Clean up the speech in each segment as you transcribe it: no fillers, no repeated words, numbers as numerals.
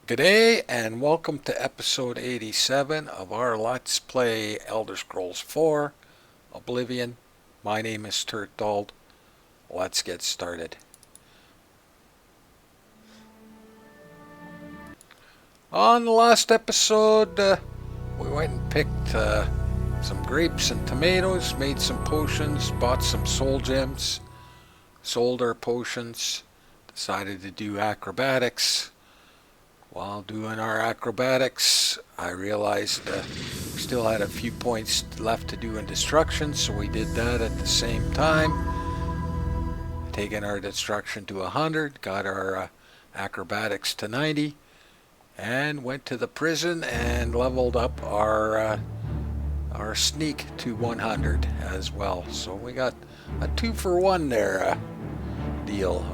G'day and welcome to episode 87 of our Let's Play Elder Scrolls 4 Oblivion. My name is Turtdold. Let's get started. On the last episode, we went and picked some grapes and tomatoes, made some potions, bought some soul gems, sold our potions, decided to do acrobatics. While doing our acrobatics, I realized we still had a few points left to do in destruction, so we did that at the same time. Taking our destruction to 100, got our acrobatics to 90, and went to the prison and leveled up our sneak to 100 as well. So we got a 2-for-1 there deal.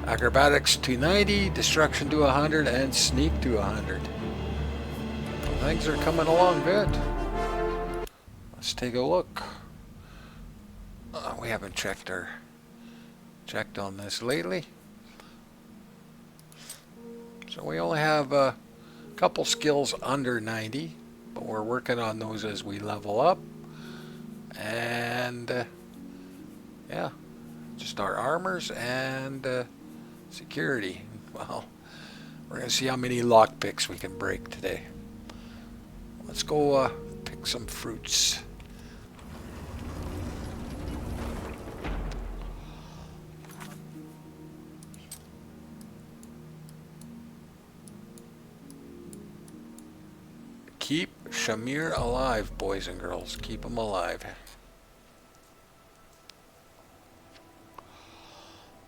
Acrobatics to 90, destruction to 100, and sneak to 100. Well, things are coming along good. Let's take a look. We haven't checked on this lately. So we only have a couple skills under 90, but we're working on those as we level up. And yeah, just our armors and security. Well, we're going to see how many lockpicks we can break today. Let's go pick some fruits. Keep Shamir alive, boys and girls. Keep him alive.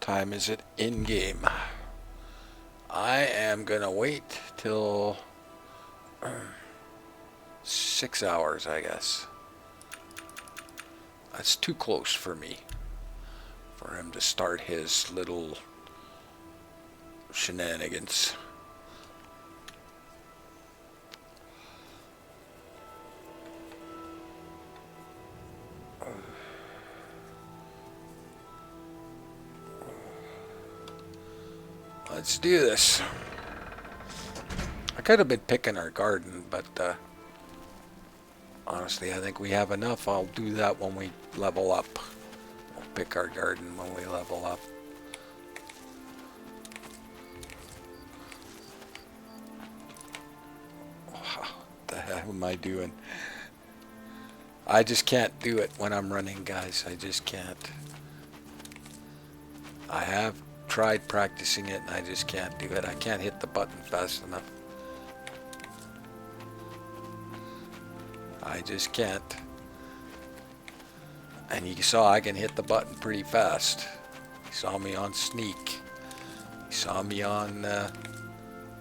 Time is it in game? I am gonna wait till 6 hours, I guess. That's too close for me, for him to start his little shenanigans. Let's do this. I could have been picking our garden, but honestly, I think we have enough. I'll do that when we level up. We'll pick our garden when we level up. What the hell am I doing? I just can't do it when I'm running, guys. I just can't. I have tried practicing it and I just can't do it. I can't hit the button fast enough. I just can't. And you saw I can hit the button pretty fast. You saw me on sneak. You saw me on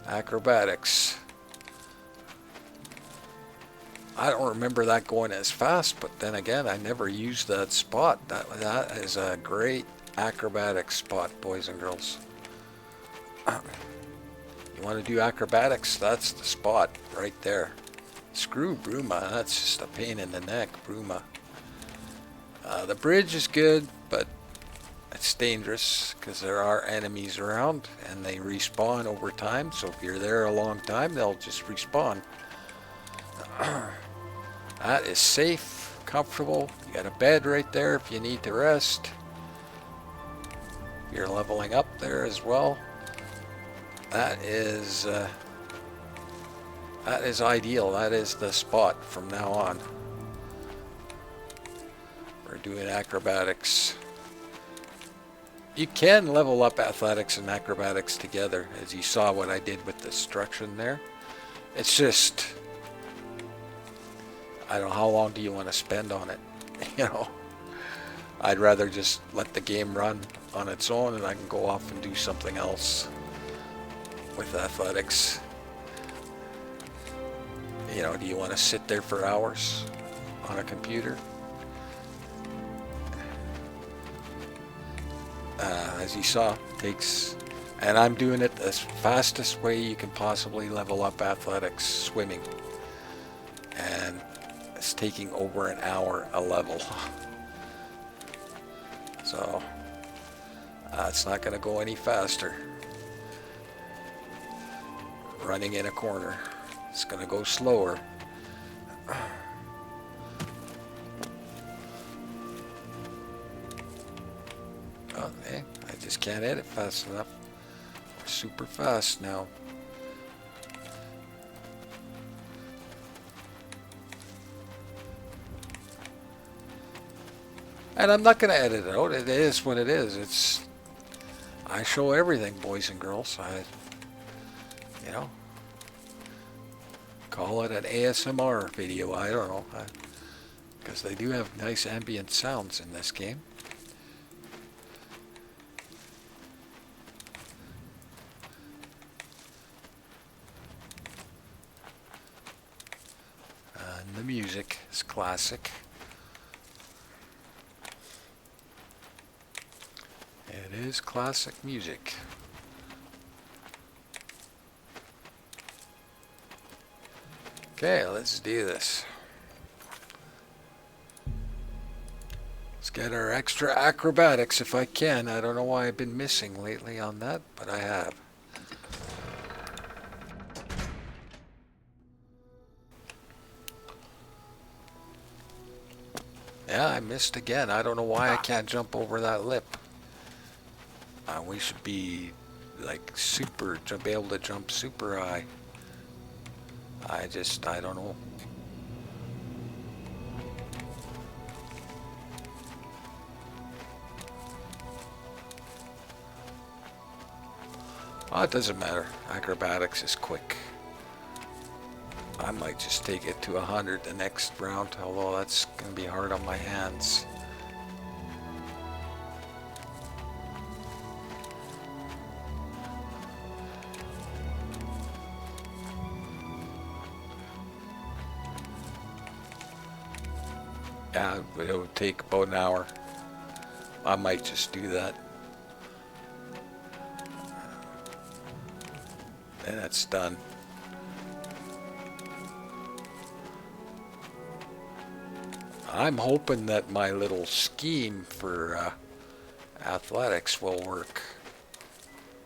acrobatics. I don't remember that going as fast, but then again, I never used that spot. That is a great acrobatic spot, boys and girls. You want to do acrobatics? That's the spot right there. Screw Bruma. That's just a pain in the neck, Bruma. The bridge is good, but it's dangerous because there are enemies around and they respawn over time. So if you're there a long time, they'll just respawn. That is safe, comfortable. You got a bed right there if you need to rest. You're leveling up there as well. That is ideal. That is the spot from now on. We're doing acrobatics. You can level up athletics and acrobatics together, as you saw what I did with destruction there. It's just, I don't know, how long do you want to spend on it? You know, I'd rather just let the game run on its own and I can go off and do something else with athletics. You know, do you want to sit there for hours on a computer? As you saw, takes, and I'm doing it the fastest way you can possibly level up athletics, swimming. And it's taking over an hour a level. So it's not going to go any faster. running in a corner. It's gonna go slower. Oh, hey, I just can't edit fast enough. We're super fast now. And I'm not gonna edit it out. It is what it is. I show everything, boys and girls. You know, call it an ASMR video. I don't know, because they do have nice ambient sounds in this game. And the music is classic. It is classic music. Okay, let's do this. Let's get our extra acrobatics if I can. I don't know why I've been missing lately on that, but I have. Yeah, I missed again. I don't know why I can't jump over that lip. We should be like be able to jump super high. I don't know. Oh, it doesn't matter. Acrobatics is quick. I might just take it to 100 the next round, although that's going to be hard on my hands. Yeah, it would take about an hour. I might just do that. And that's done. I'm hoping that my little scheme for athletics will work.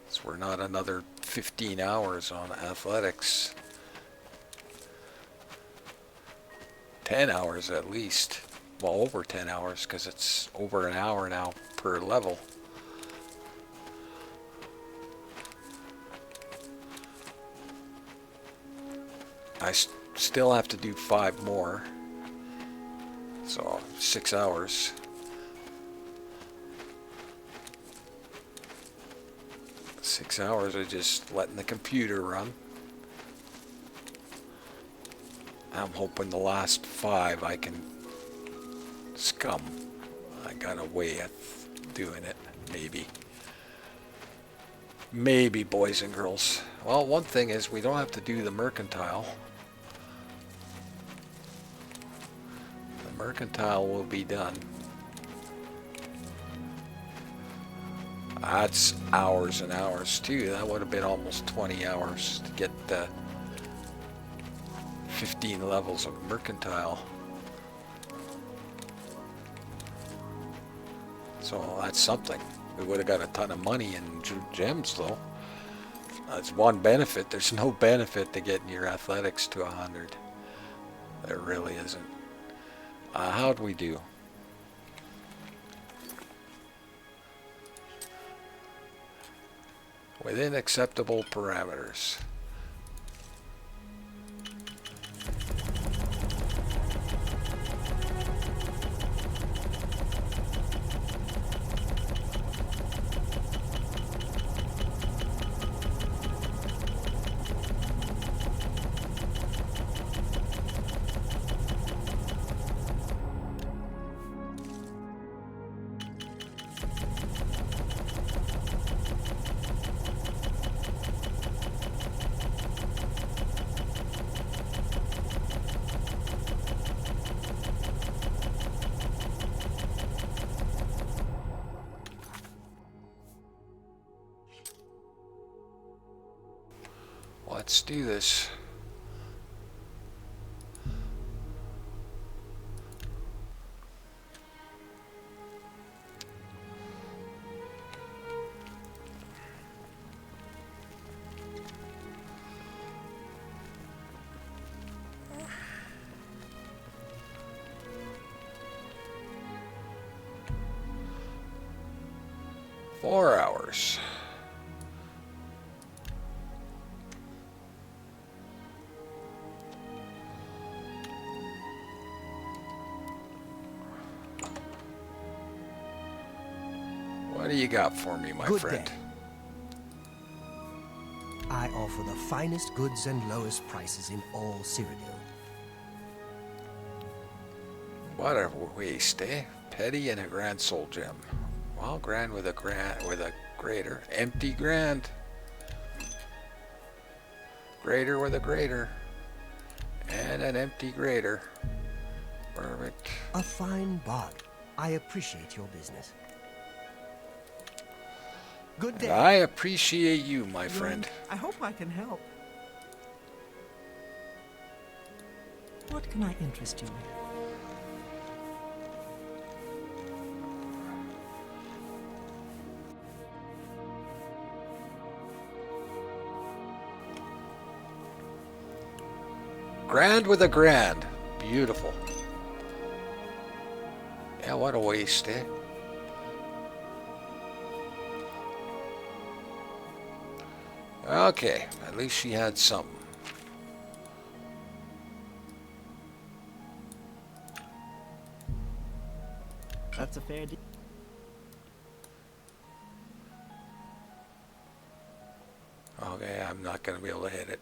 So we're not another 15 hours on athletics. 10 hours at least. Well, over 10 hours because it's over an hour now per level. I still have to do 5 more. So 6 hours. Six hours of just letting the computer run. I'm hoping the last 5 I can scum. I got a way of doing it, maybe. Maybe, boys and girls. Well, one thing is we don't have to do the Mercantile. The Mercantile will be done. That's hours and hours too. That would have been almost 20 hours to get 15 levels of Mercantile. So that's something. We would have got a ton of money in gems though. That's one benefit. There's no benefit to getting your athletics to 100. There really isn't. How'd we do? Within acceptable parameters. Let's do this. 4 hours. What do you got for me, my friend? Day. I offer the finest goods and lowest prices in all Cyrodiil. What a waste, eh? Petty and a grand soul gem. Well, grand with a greater. Empty grand. Greater with a greater. And an empty greater. Perfect. A fine bargain. I appreciate your business. Good day. I appreciate you, my friend. I hope I can help. What can I interest you in? Grand with a grand. Beautiful. Yeah, what a waste, eh? Okay, at least she had something. That's a fair deal. Okay, I'm not going to be able to hit it.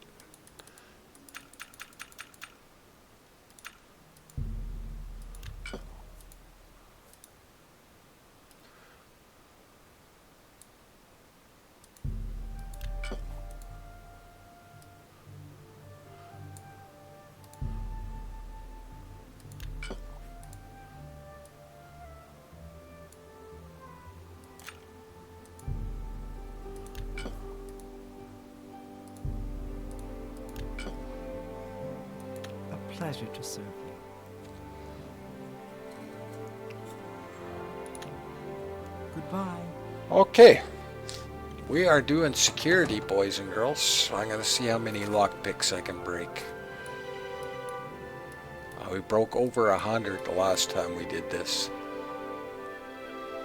Pleasure to serve you. Goodbye. Okay. We are doing security, boys and girls. So I'm going to see how many lockpicks I can break. We broke over 100 the last time we did this.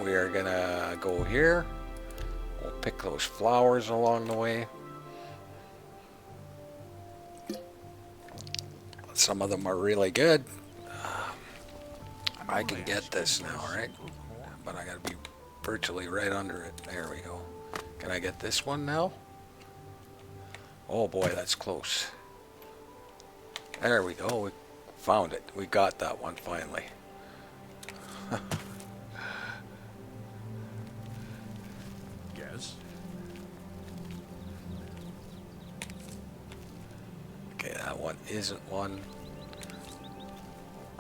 We are going to go here. We'll pick those flowers along the way. Some of them are really good. I can get this now, right? But I gotta be virtually right under it. There we go. Can I get this one now? Oh boy, that's close. There we go. We found it. We got that one finally. Yes. Okay, that one isn't one.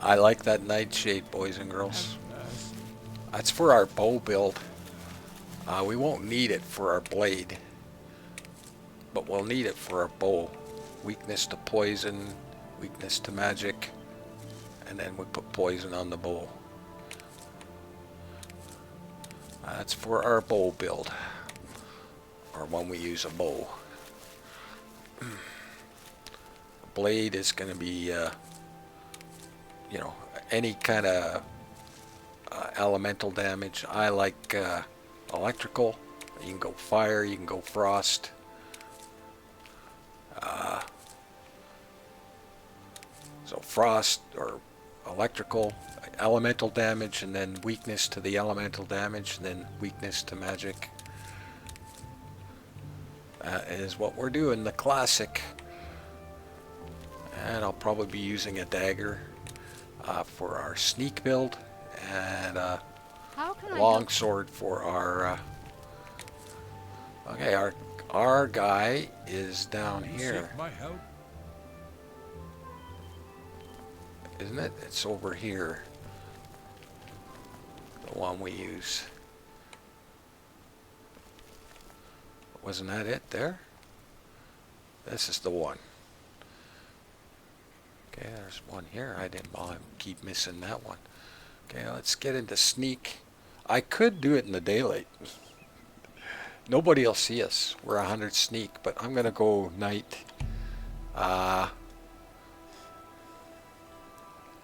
I like that nightshade, boys and girls. That's for our bow build. We won't need it for our blade, but we'll need it for our bow. Weakness to poison, weakness to magic, and then we put poison on the bow. That's for our bow build, or when we use a bow. Blade is going to be, you know, any kind of elemental damage. I like electrical. You can go fire, you can go frost. So frost or electrical, elemental damage, and then weakness to the elemental damage, and then weakness to magic. Is what we're doing, the classic. And I'll probably be using a dagger for our sneak build, and a long sword for our... okay, our guy is down here. My help? Isn't it? It's over here. The one we use. Wasn't that it there? This is the one. Okay, there's one here. I keep missing that one. Okay, let's get into sneak. I could do it in the daylight. Nobody will see us. We're 100 sneak, but I'm gonna go night.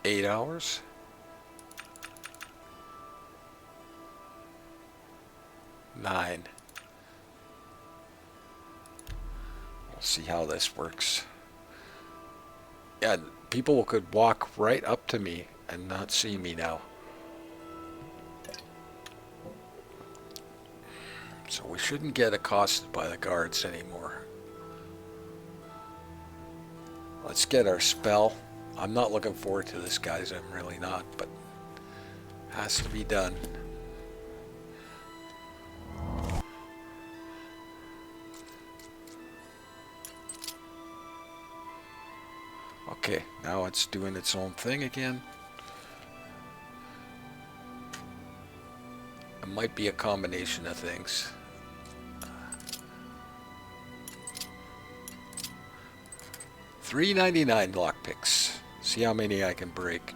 8 hours. 9. We'll see how this works. Yeah, people could walk right up to me and not see me now. So we shouldn't get accosted by the guards anymore. Let's get our spell. I'm not looking forward to this, guys. I'm really not, but has to be done. Okay, now it's doing its own thing again. It might be a combination of things. $3.99 lockpicks. See how many I can break.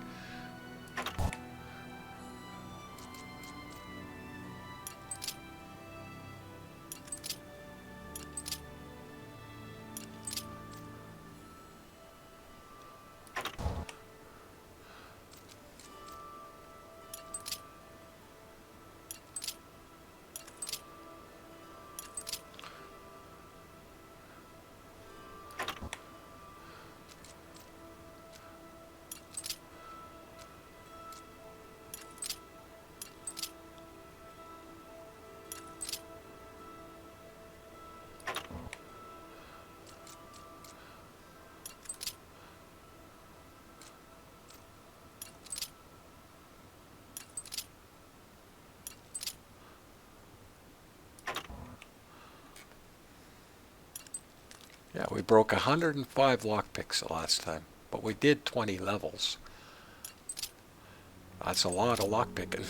Yeah, we broke 105 lockpicks the last time, but we did 20 levels. That's a lot of lockpicking.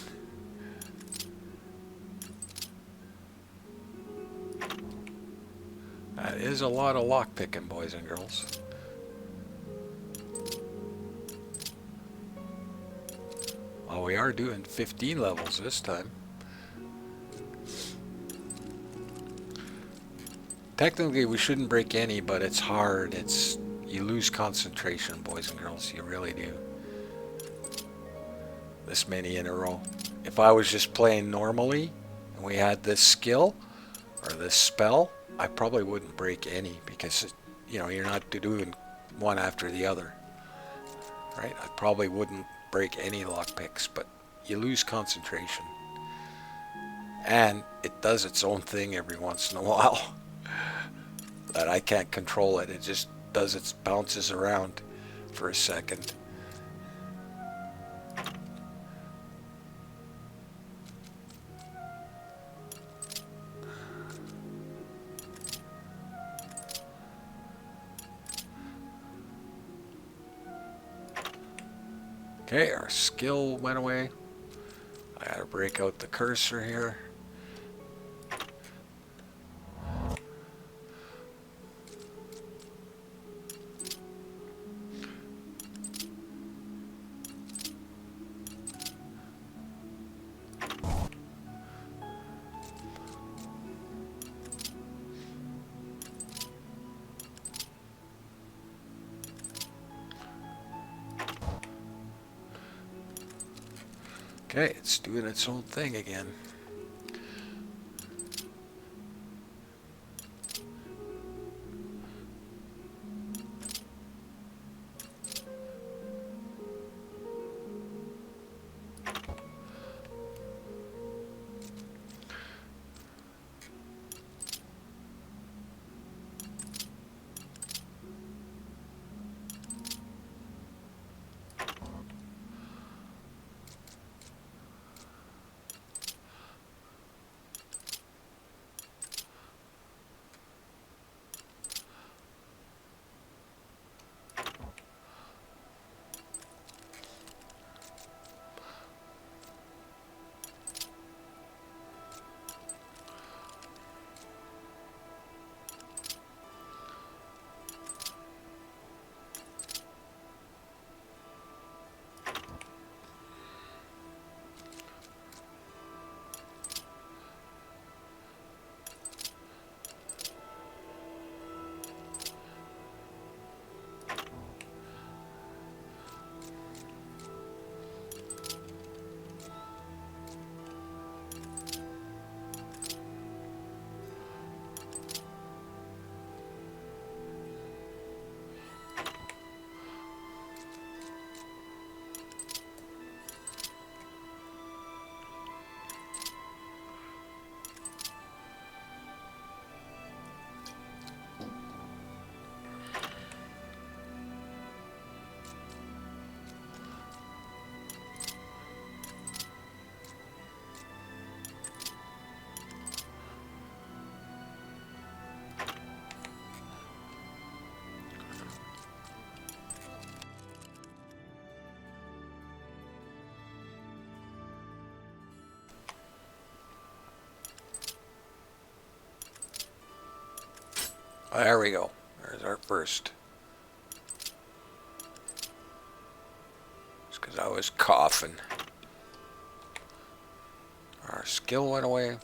That is a lot of lockpicking, boys and girls. Well, we are doing 15 levels this time. Technically, we shouldn't break any, but it's hard. You lose concentration, boys and girls. You really do. This many in a row. If I was just playing normally, and we had this skill, or this spell, I probably wouldn't break any, because, you know, you're not doing one after the other. Right? I probably wouldn't break any lockpicks, but you lose concentration. And it does its own thing every once in a while. That I can't control it. It just does its bounces around for a second. Okay, our skill went away. I gotta break out the cursor here. Okay, it's doing its own thing again. There we go. There's our first. It's because I was coughing. Our skill went away.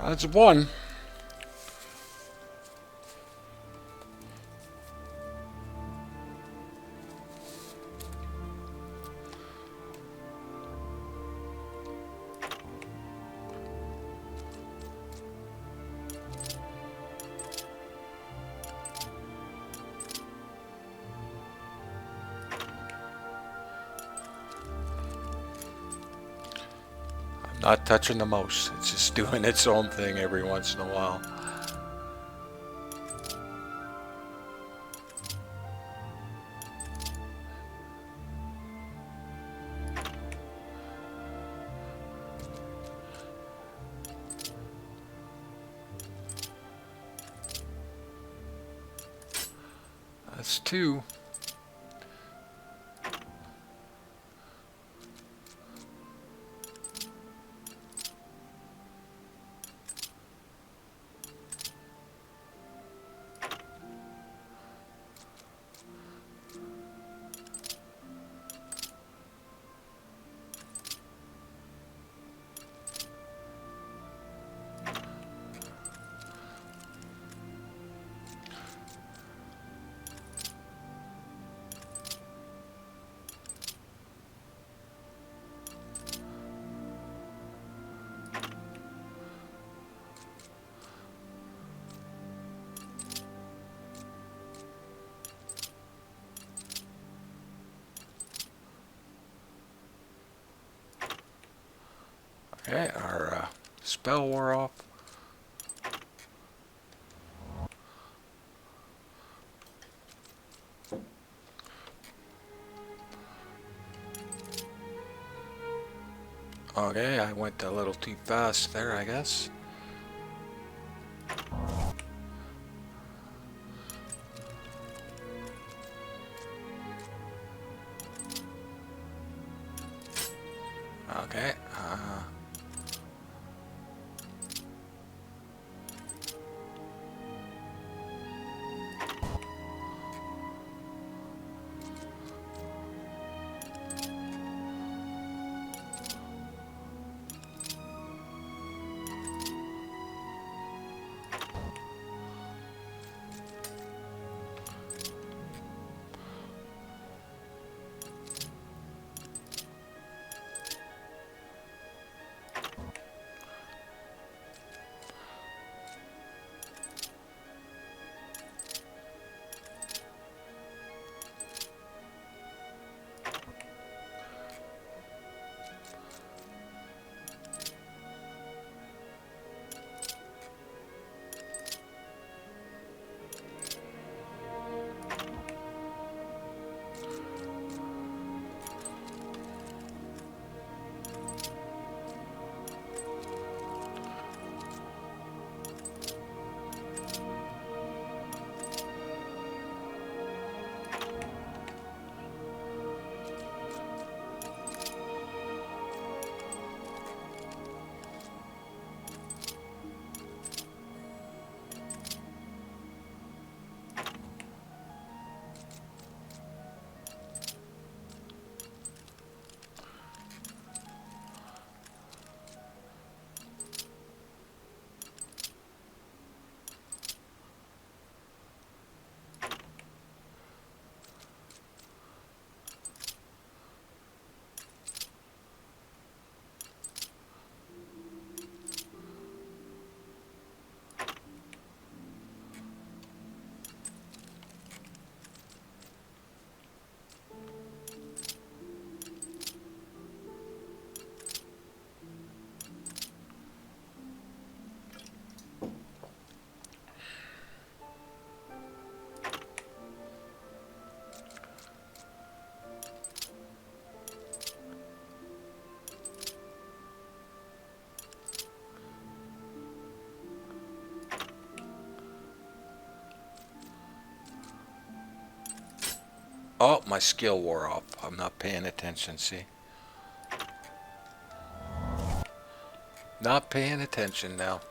That's one. Not touching the mouse. It's just doing its own thing every once in a while. That's two. Okay, our spell wore off. Okay, I went a little too fast there, I guess. Okay. Oh, my skill wore off. I'm not paying attention, see? Not paying attention now.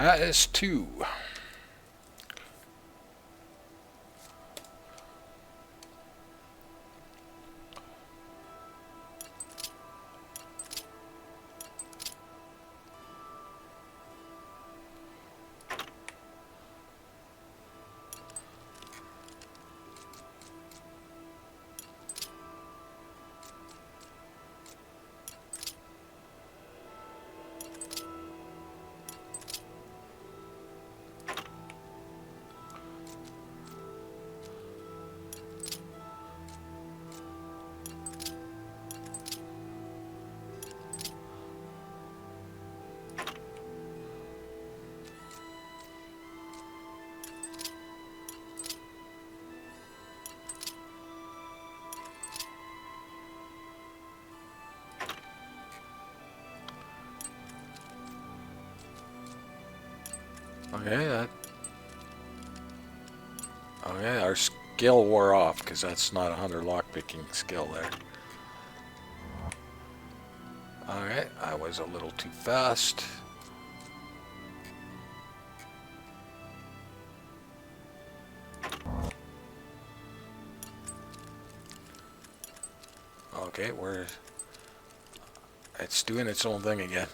That is 2. Okay, okay, our skill wore off because that's not a hunter lockpicking skill there. Alright, I was a little too fast. Okay, it's doing its own thing again.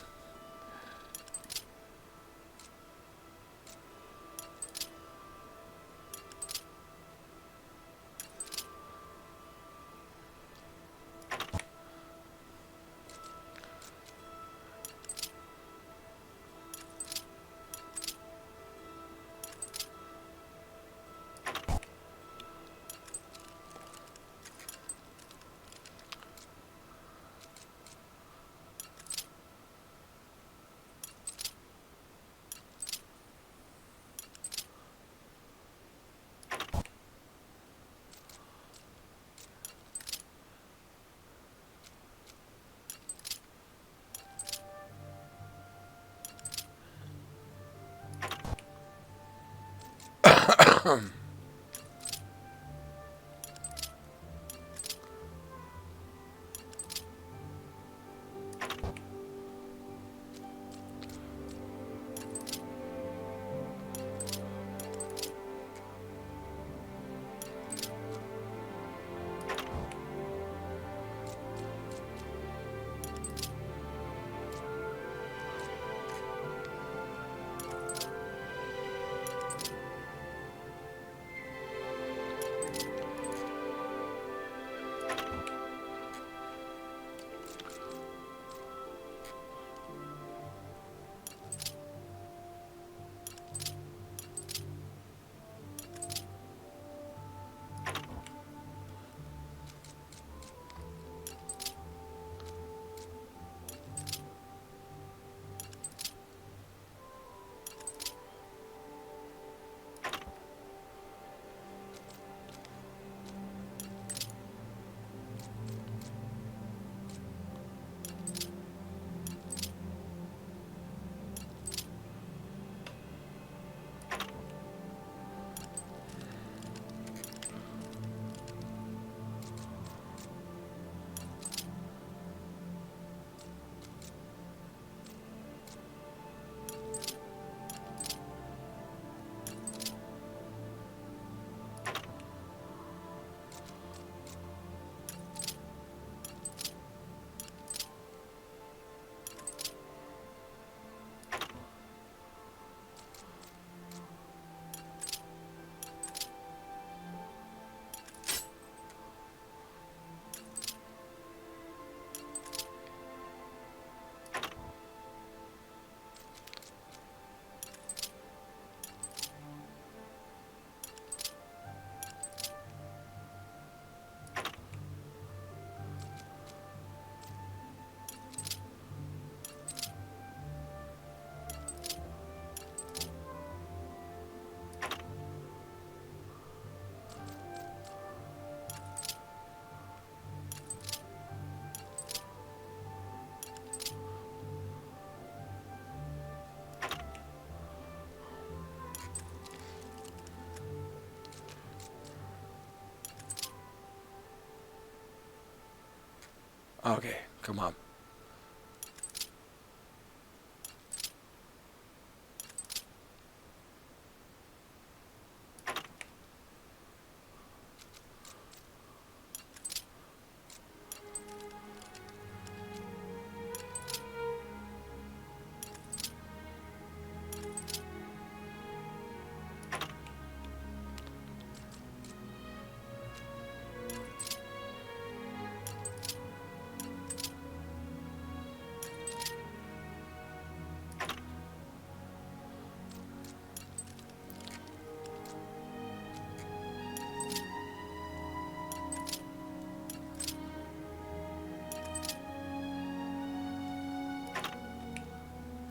Okay, come on.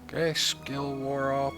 Okay, skill wore up.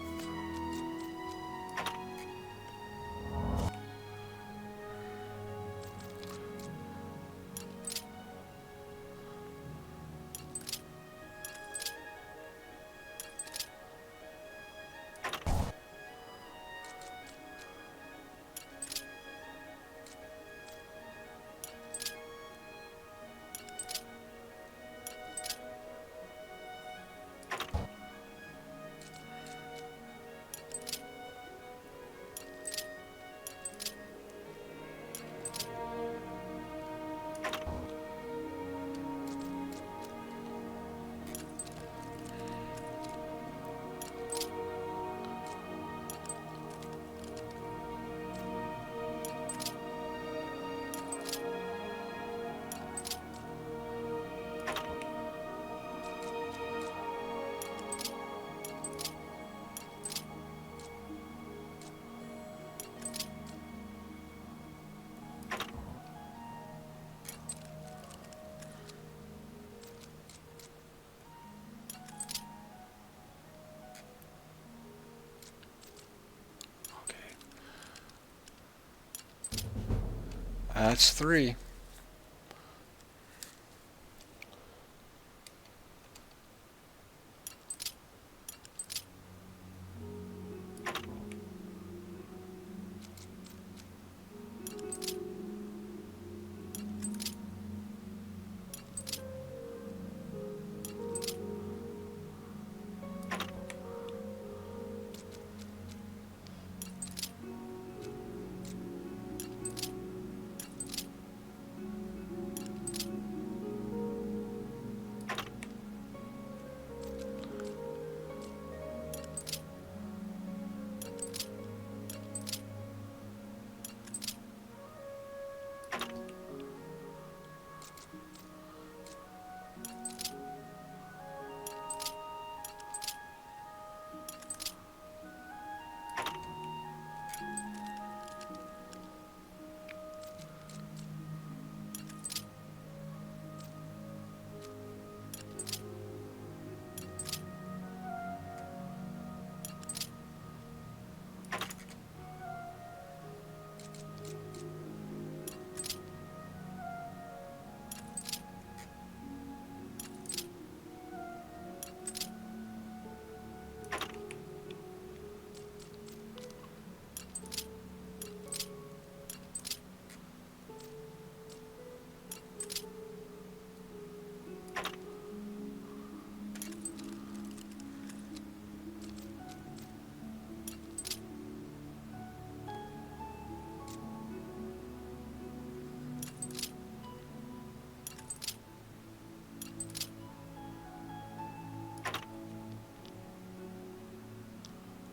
That's 3.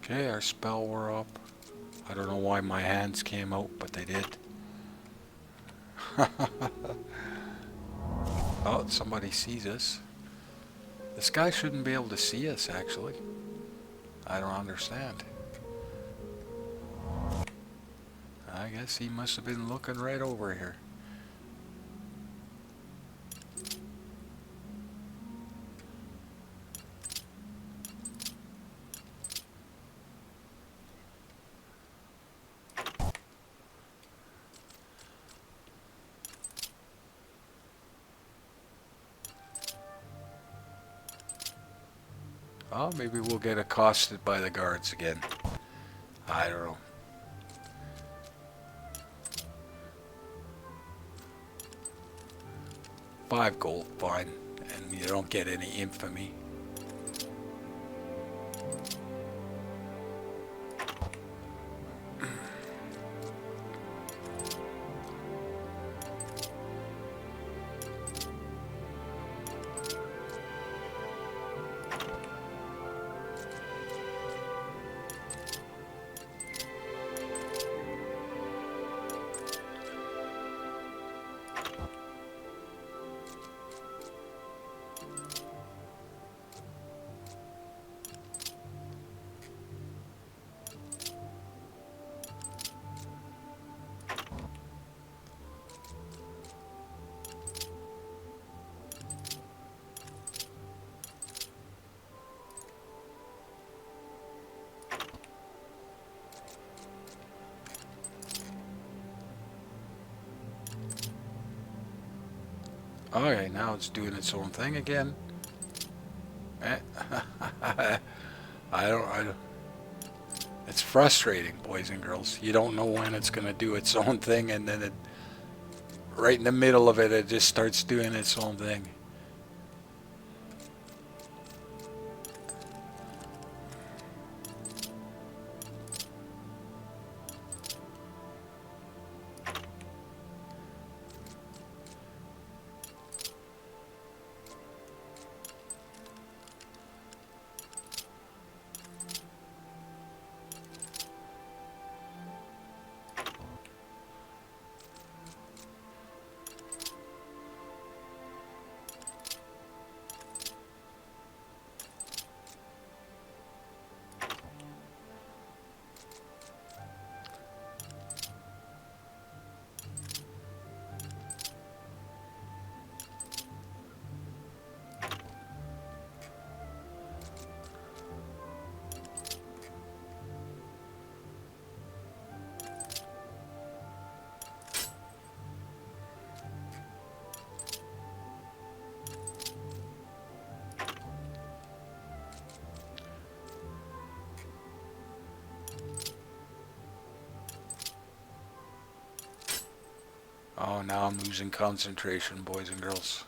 Okay, our spell wore up. I don't know why my hands came out, but they did. Oh, somebody sees us. This guy shouldn't be able to see us, actually. I don't understand. I guess he must have been looking right over here. Oh, maybe we'll get accosted by the guards again. I don't know. 5 gold, fine. And you don't get any infamy. Okay, now it's doing its own thing again. I don't. It's frustrating, boys and girls. You don't know when it's going to do its own thing, and then right in the middle of it, it just starts doing its own thing. Oh, now I'm losing concentration, boys and girls.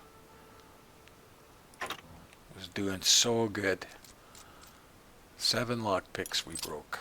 It was doing so good. 7 lockpicks we broke.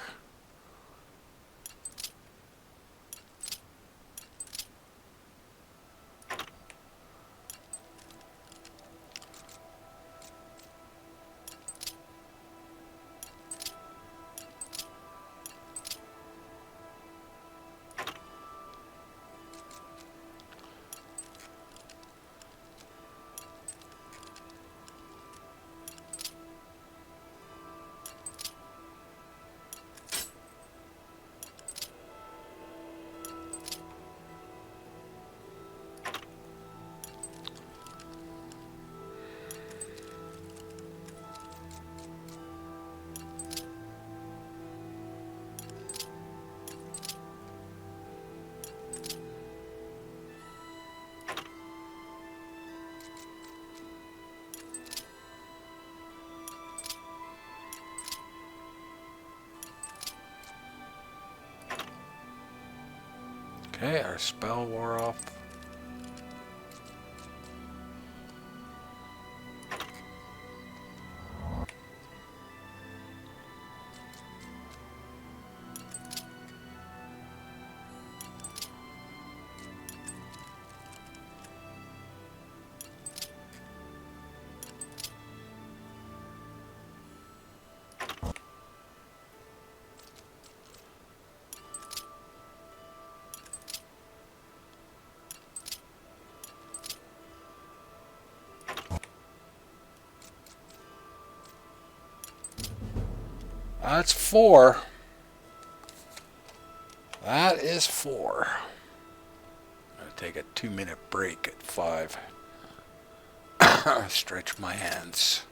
Okay, our spell wore off. That's 4. That is 4. I'm going to take a 2-minute break at 5. Stretch my hands.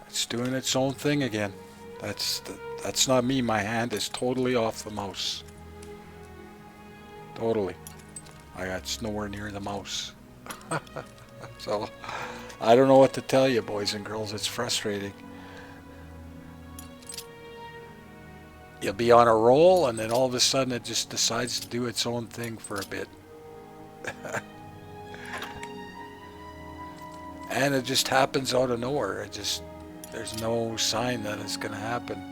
It's doing its own thing again. That's not me. My hand is totally off the mouse. Totally. I got nowhere near the mouse. So, I don't know what to tell you, boys and girls. It's frustrating. You'll be on a roll, and then all of a sudden it just decides to do its own thing for a bit. And it just happens out of nowhere. There's no sign that it's going to happen.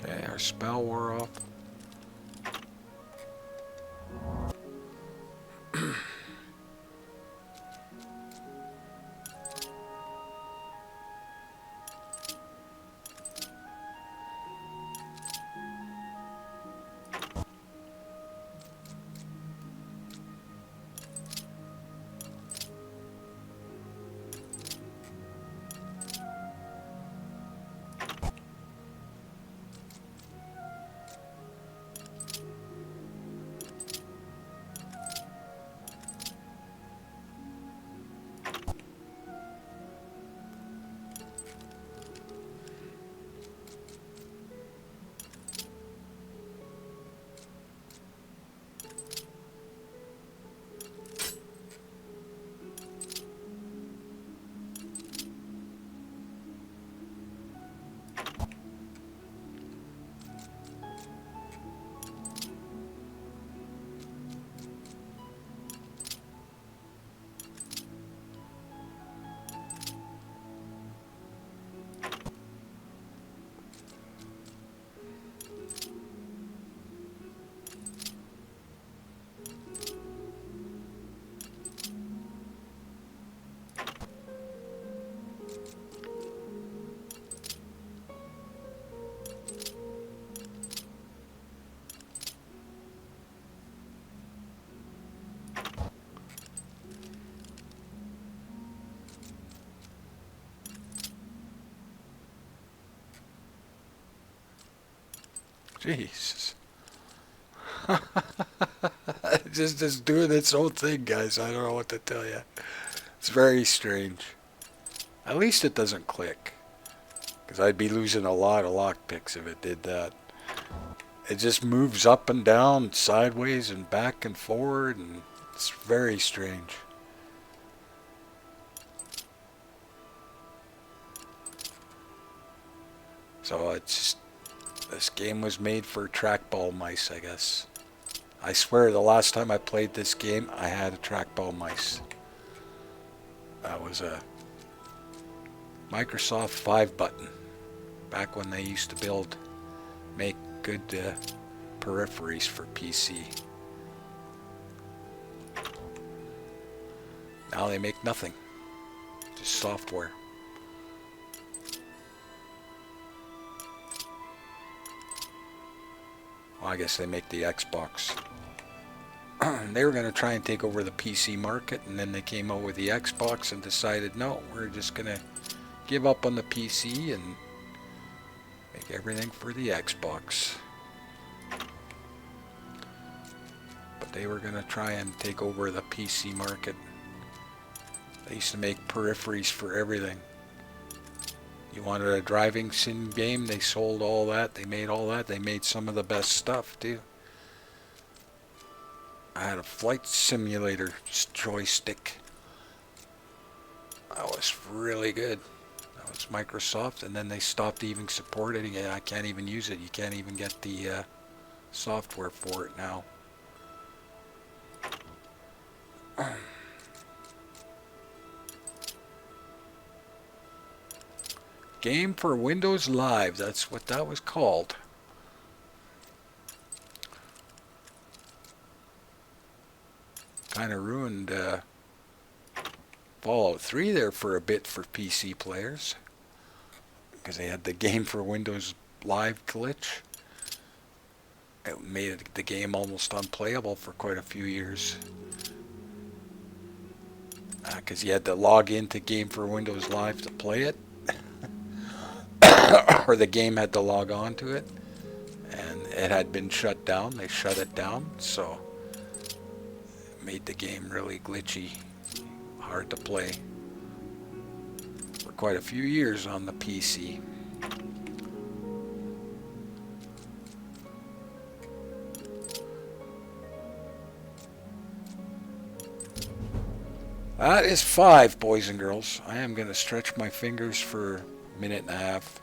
Okay, our spell wore off. Jesus. Just doing its own thing, guys. I don't know what to tell you. It's very strange. At least it doesn't click. Because I'd be losing a lot of lockpicks if it did that. It just moves up and down, sideways and back and forward, and it's very strange. So it's just, this game was made for trackball mice, I guess. I swear the last time I played this game, I had a trackball mice. That was a Microsoft 5 button, back when they used to build make good peripheries for PC. Now they make nothing. Just software. Well, I guess they make the Xbox. They were going to try and take over the PC market, and then they came out with the Xbox and decided, no, we're just going to give up on the PC and make everything for the Xbox. But they were going to try and take over the PC market. They used to make peripheries for everything. You wanted a driving sim game, they sold all that, they made all that, they made some of the best stuff too. I had a flight simulator joystick. That was really good. That was Microsoft, and then they stopped even supporting it. I can't even use it. You can't even get the software for it now. Game for Windows Live, that's what that was called. Kind of ruined Fallout 3 there for a bit for PC players, because they had the Game for Windows Live glitch. It made the game almost unplayable for quite a few years. Because you had to log into Game for Windows Live to play it. Or the game had to log on to it, and it had been shut down. They shut it down, so it made the game really glitchy, hard to play for quite a few years on the PC. That is 5, boys and girls. I am going to stretch my fingers for a minute and a half.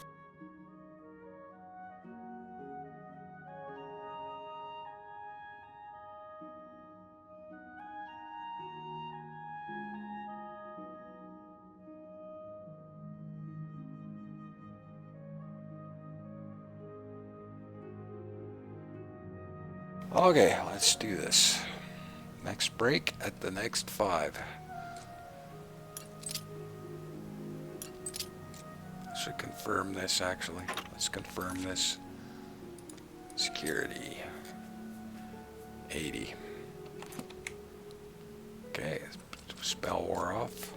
Okay, let's do this. Next break at the next 5. Should confirm this actually. Let's confirm this. Security 80. Okay, spell wore off.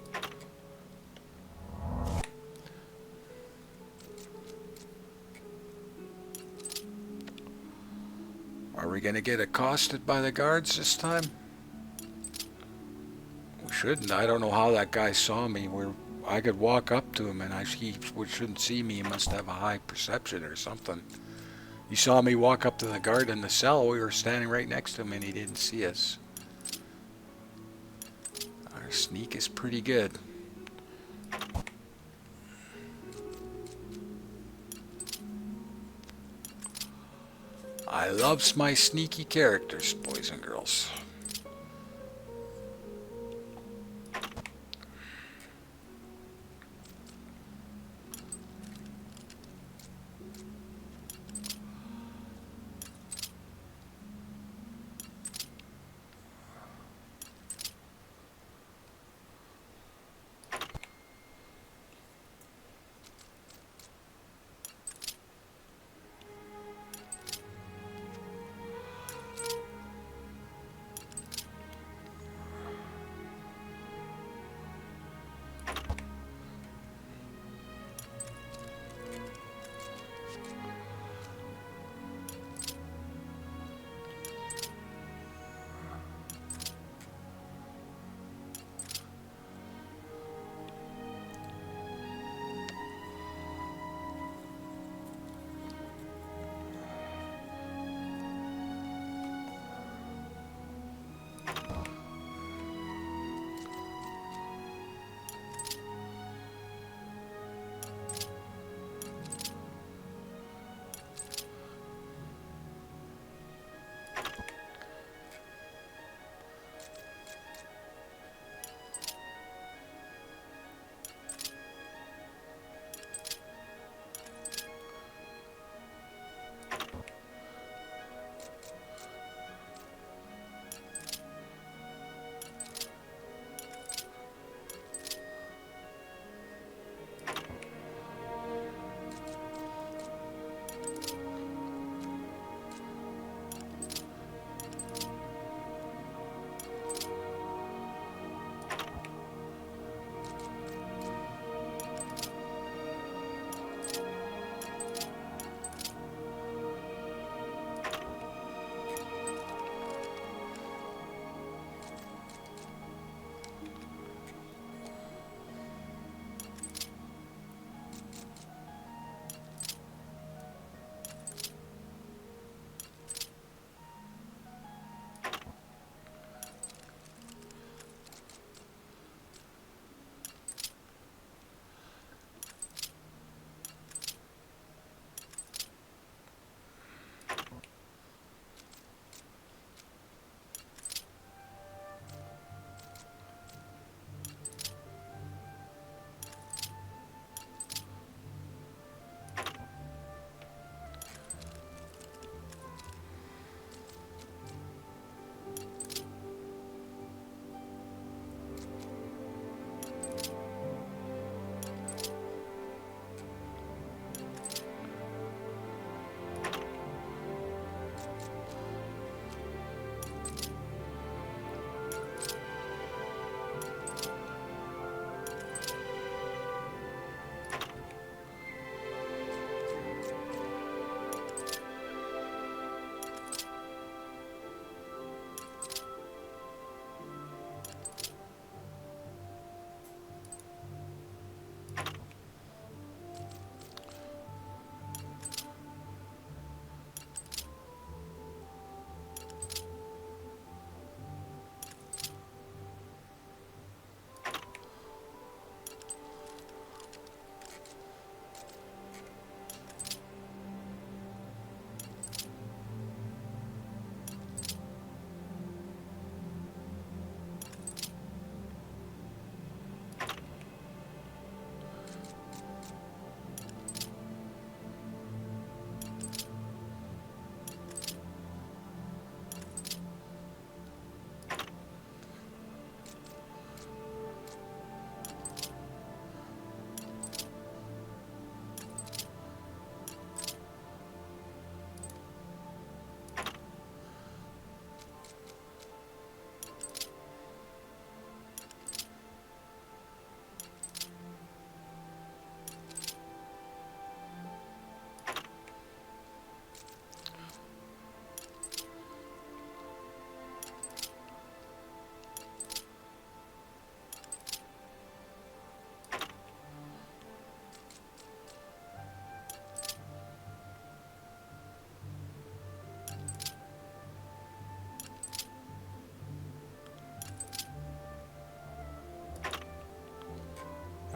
Are we going to get accosted by the guards this time? We shouldn't. I don't know how that guy saw me. I could walk up to him and he shouldn't see me. He must have a high perception or something. He saw me walk up to the guard in the cell. We were standing right next to him and he didn't see us. Our sneak is pretty good. I loves my sneaky characters, boys and girls.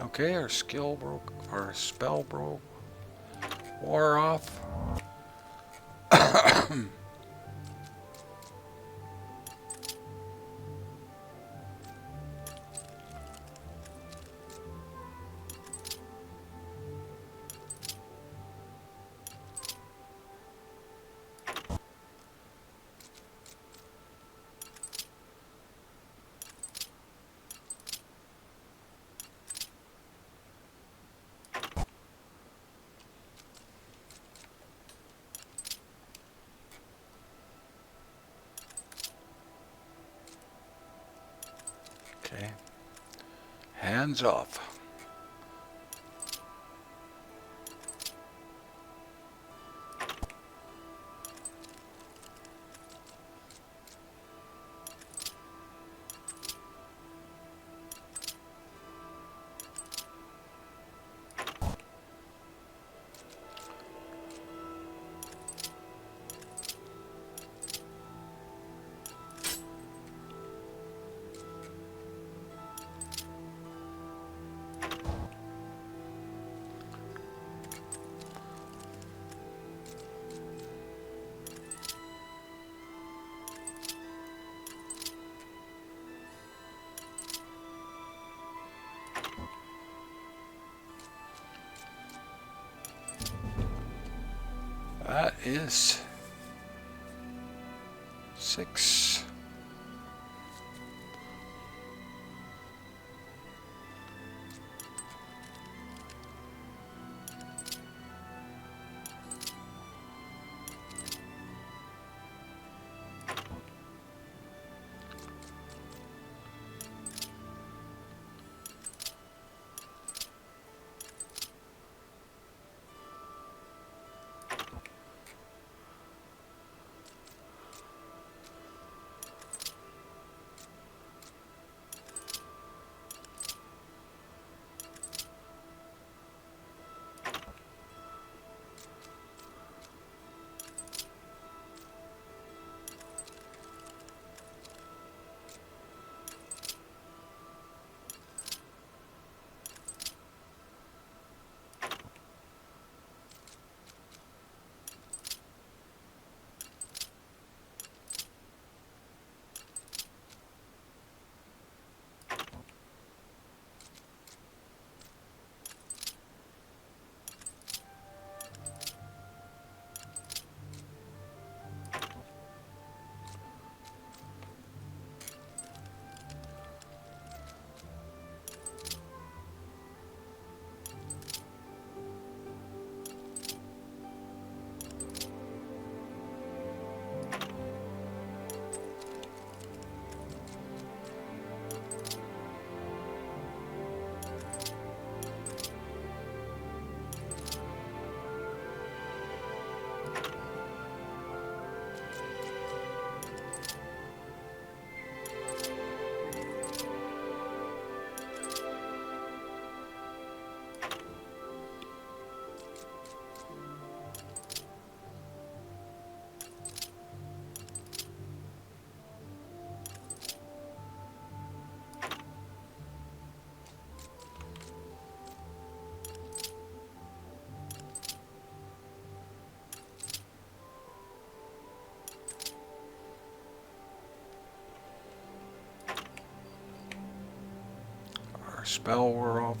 Okay, our skill broke, our spell broke, wore off. Okay, hands off. That is 6. Our spell wore off.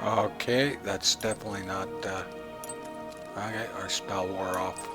Okay, that's definitely not... okay, our spell wore off.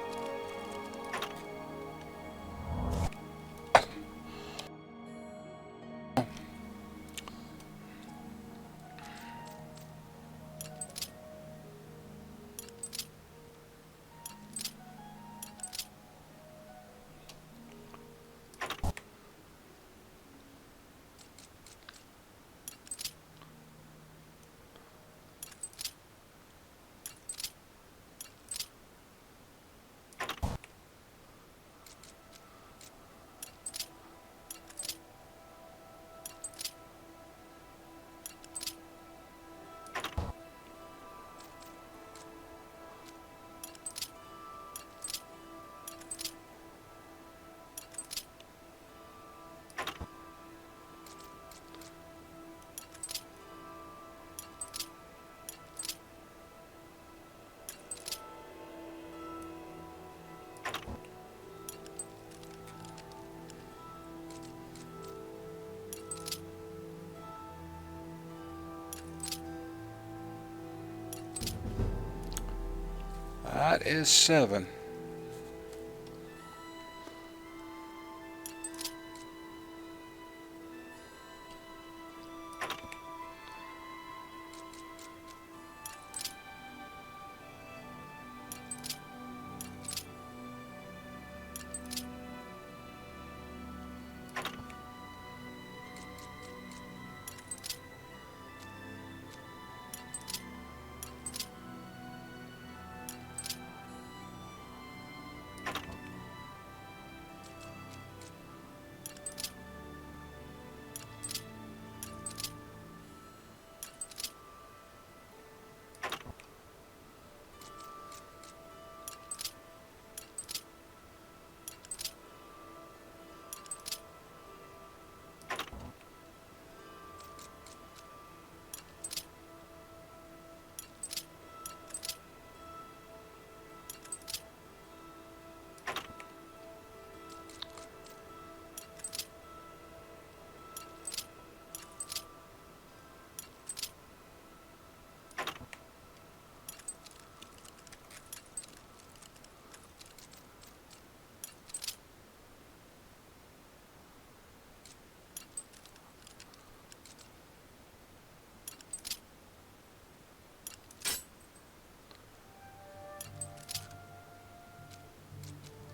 That is 7.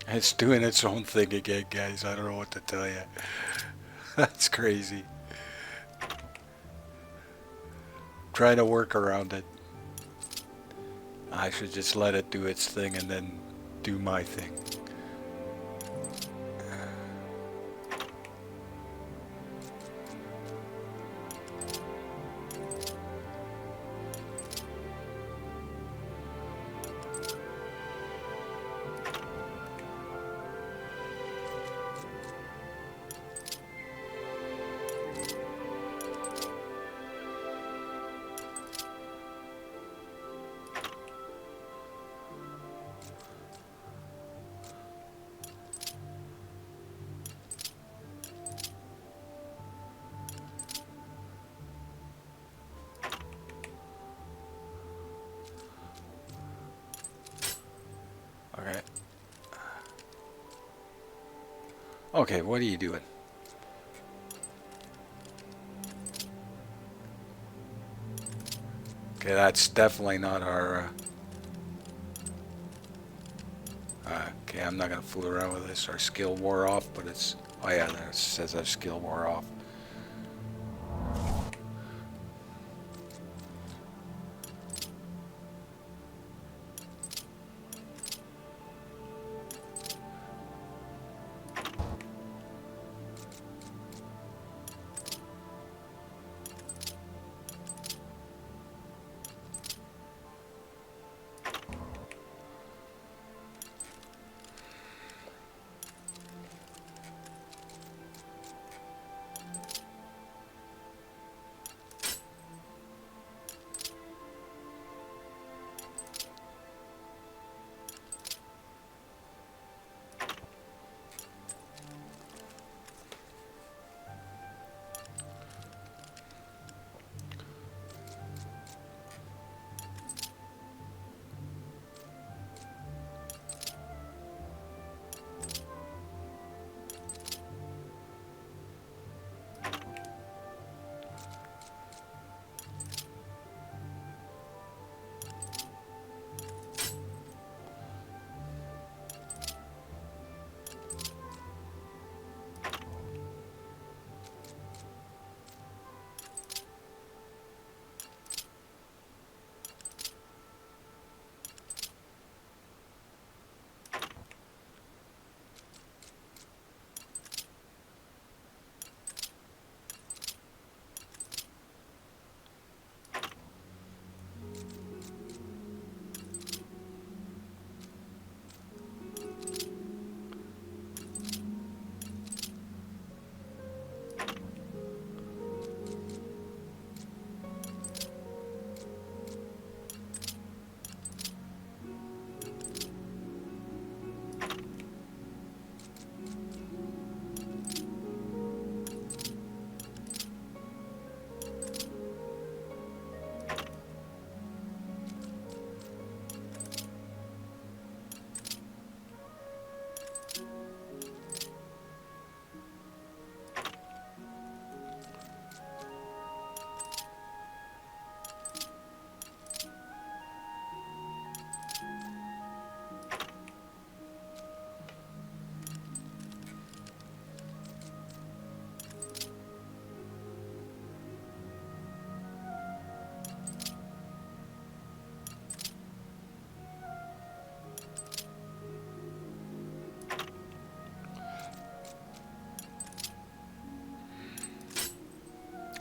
It's doing its own thing again, guys. I don't know what to tell you. That's crazy. Trying to work around it. I should just let it do its thing and then do my thing. Okay. Okay, what are you doing? Okay, that's definitely not our... okay, I'm not going to fool around with this. Our skill wore off, but it's... Oh yeah, there it says our skill wore off.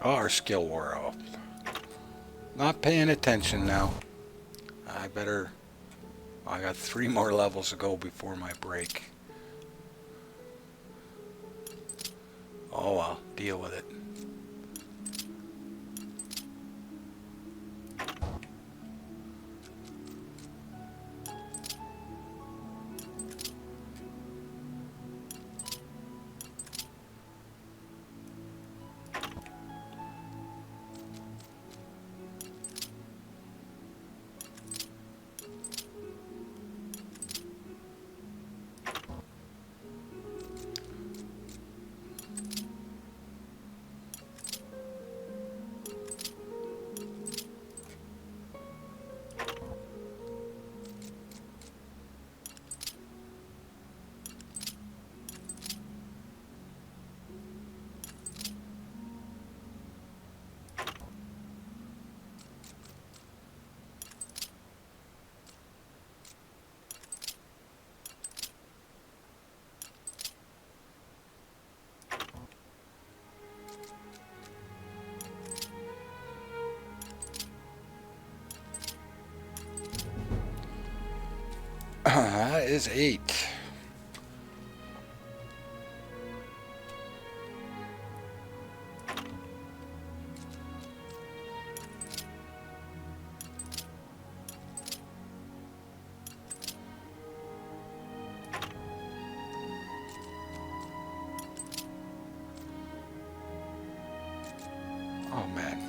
Oh, our skill wore off. Not paying attention now. I better... I got 3 more levels to go before my break. Oh well, deal with it. That is 8. Oh man.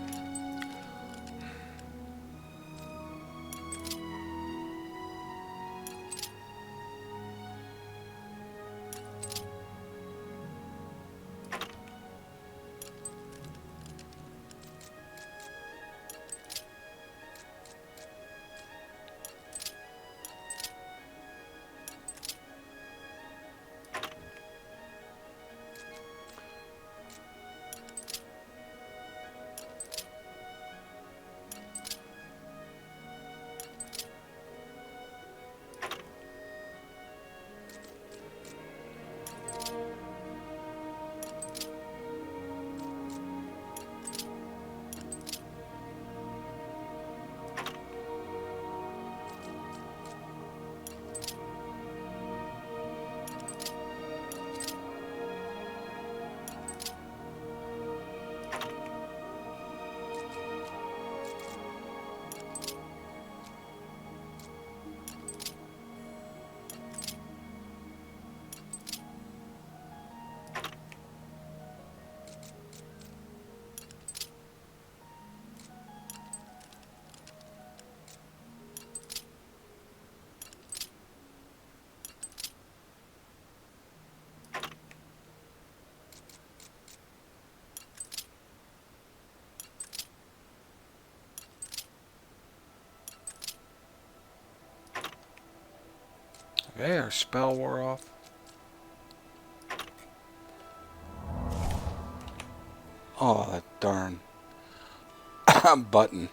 Okay, our spell wore off. Oh, that darn button.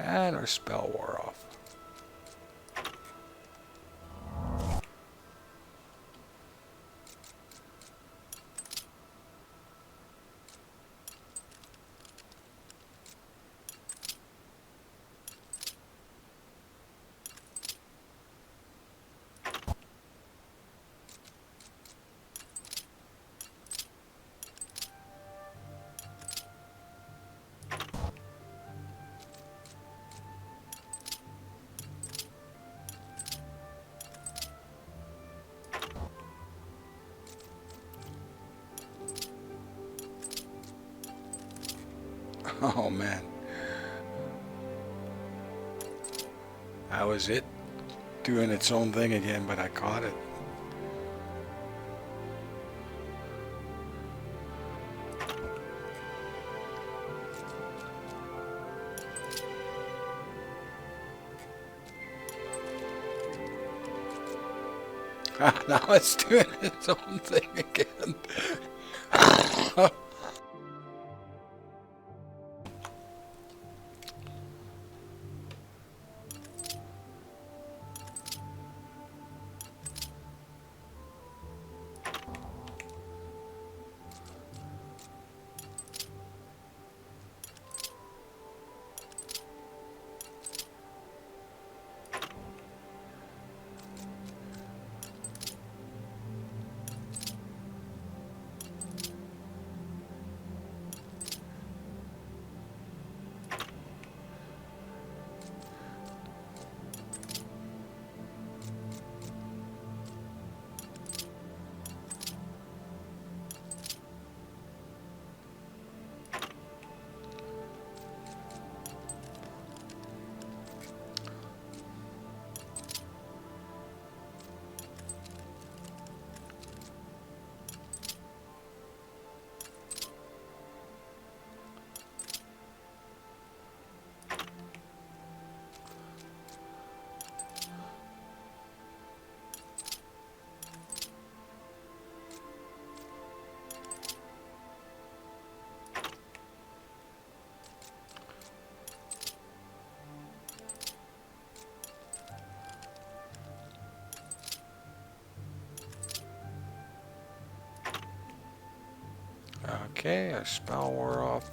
And our spell wore off. Oh man. That was it doing its own thing again, but I caught it. Now it's doing its own thing again. Okay, our spell wore off.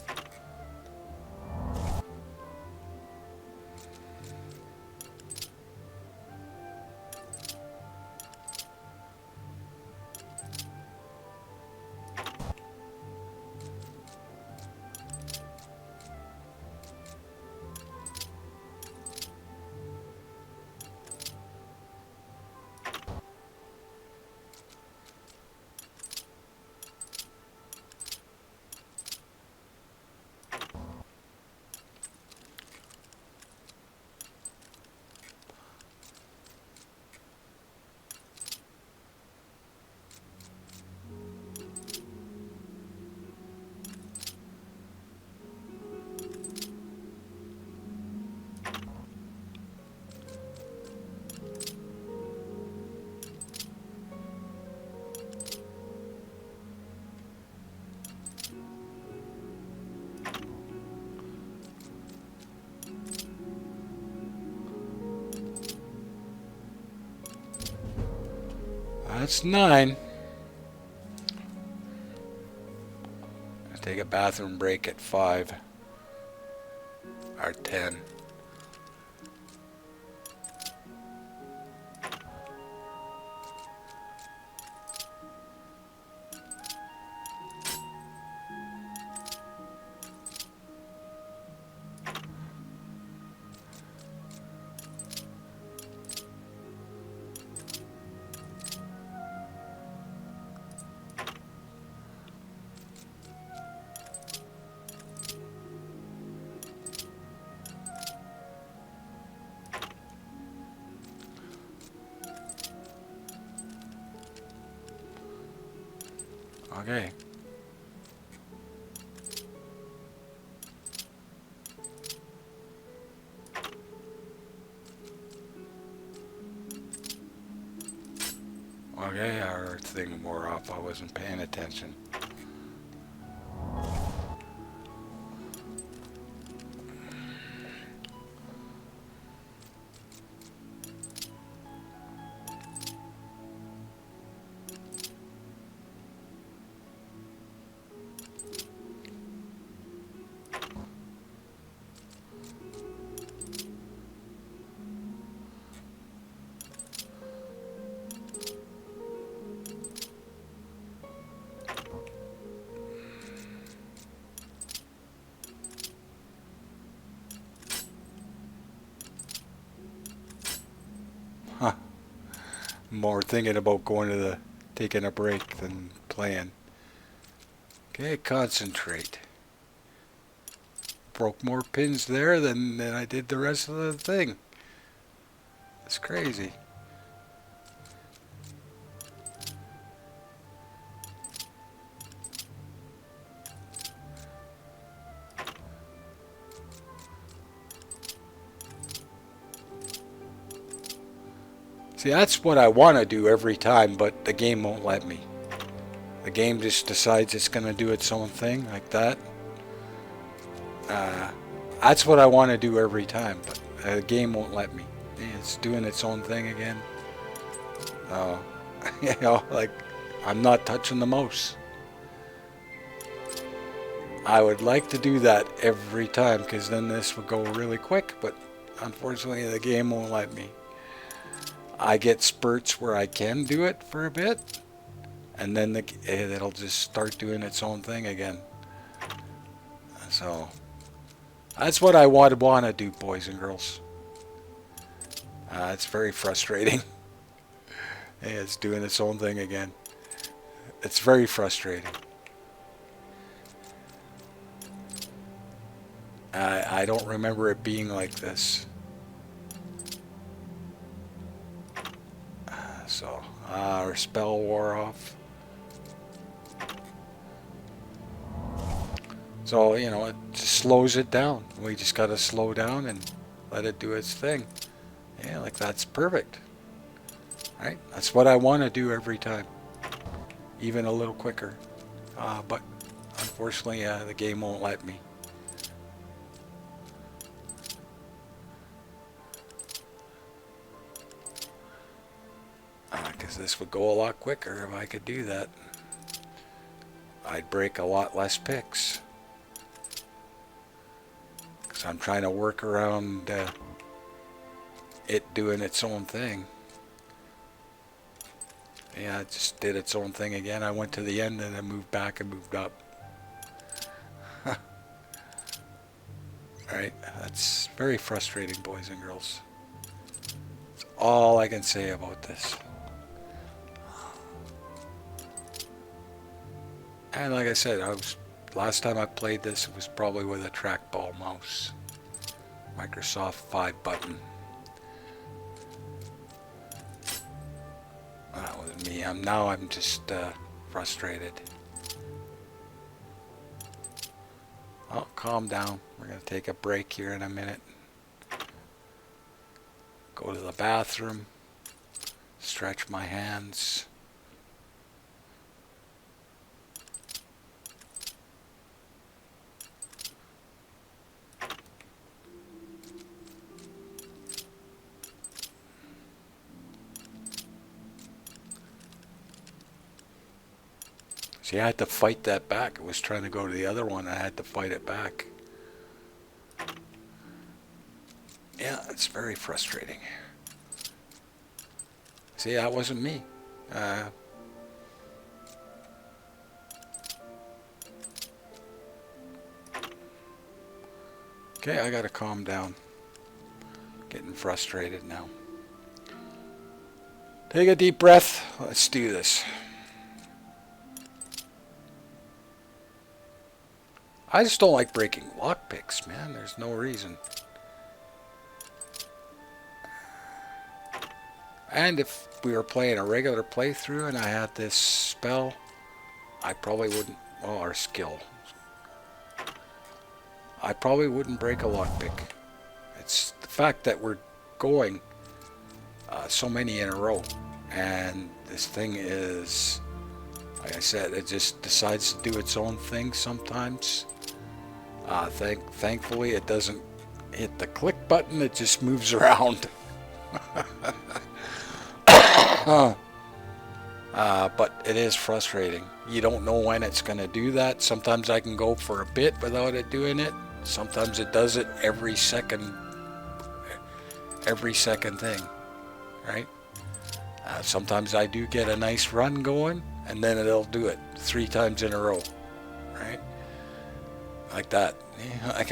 That's 9. I take a bathroom break at 5 or 10. Okay. Okay, our thing wore off. I wasn't paying attention. more thinking about taking a break than playing. Okay, concentrate. Broke more pins there than I did the rest of the thing. It's crazy. See, that's what I want to do every time, but the game won't let me. The game just decides it's going to do its own thing, like that. That's what I want to do every time, but the game won't let me. It's doing its own thing again. You know, like, I'm not touching the mouse. I would like to do that every time, because then this would go really quick, but unfortunately the game won't let me. I get spurts where I can do it for a bit, and then it'll just start doing its own thing again. So that's what I want to do, boys and girls. It's very frustrating. Hey, it's doing its own thing again. It's very frustrating. I don't remember it being like this. So, our spell wore off. So, you know, it just slows it down. We just got to slow down and let it do its thing. Yeah, like that's perfect. Right? That's what I want to do every time. Even a little quicker. But unfortunately, the game won't let me. Because this would go a lot quicker if I could do that. I'd break a lot less picks. Because I'm trying to work around it doing its own thing. Yeah, it just did its own thing again. I went to the end and then moved back and moved up. Alright, that's very frustrating, boys and girls. That's all I can say about this. And like I said, last time I played this, it was probably with a trackball mouse. Microsoft 5 button. That was me. Now I'm just frustrated. Oh, calm down. We're going to take a break here in a minute. Go to the bathroom. Stretch my hands. See, I had to fight that back. It was trying to go to the other one. I had to fight it back. Yeah, it's very frustrating. See, that wasn't me. Okay, I gotta calm down. Getting frustrated now. Take a deep breath. Let's do this. I just don't like breaking lockpicks, man. There's no reason. And if we were playing a regular playthrough and I had this spell, I probably wouldn't, well, our skill. I probably wouldn't break a lockpick. It's the fact that we're going so many in a row. And this thing is, like I said, it just decides to do its own thing sometimes. Thankfully, it doesn't hit the click button. It just moves around. But it is frustrating. You don't know when it's going to do that. Sometimes I can go for a bit without it doing it. Sometimes it does it every second thing, right? Sometimes I do get a nice run going, and then it'll do it 3 times in a row, right? Like that. Like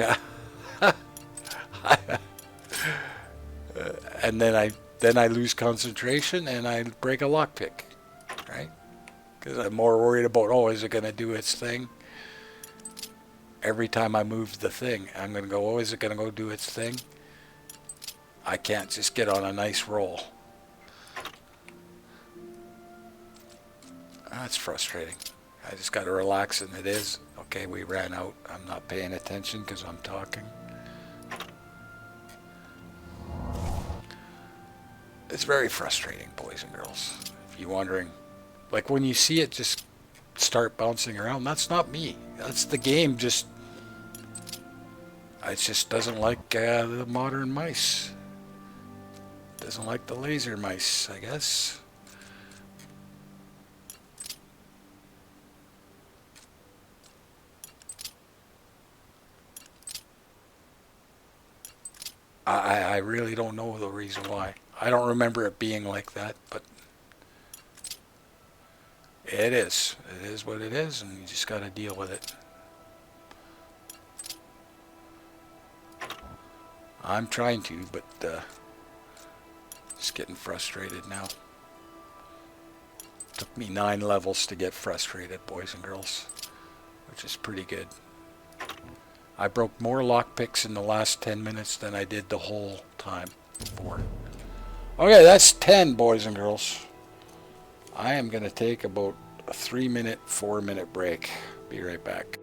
and then I then I lose concentration and I break a lockpick, right? Because I'm more worried about, oh, is it going to do its thing? Every time I move the thing, I'm going to go, oh, is it going to go do its thing? I can't just get on a nice roll. That's frustrating. I just got to relax, and it is. Okay, we ran out. I'm not paying attention because I'm talking. It's very frustrating, boys and girls. If you're wondering, like when you see it just start bouncing around, that's not me. That's the game just... It just doesn't like the modern mice. Doesn't like the laser mice, I guess. I really don't know the reason why. I don't remember it being like that, but it is. It is what it is, and you just got to deal with it. I'm trying to, but just getting frustrated now. Took me 9 levels to get frustrated, boys and girls, which is pretty good. I broke more lockpicks in the last 10 minutes than I did the whole time before. Okay, that's 10, boys and girls. I am going to take about a 3-minute, 4-minute break. Be right back.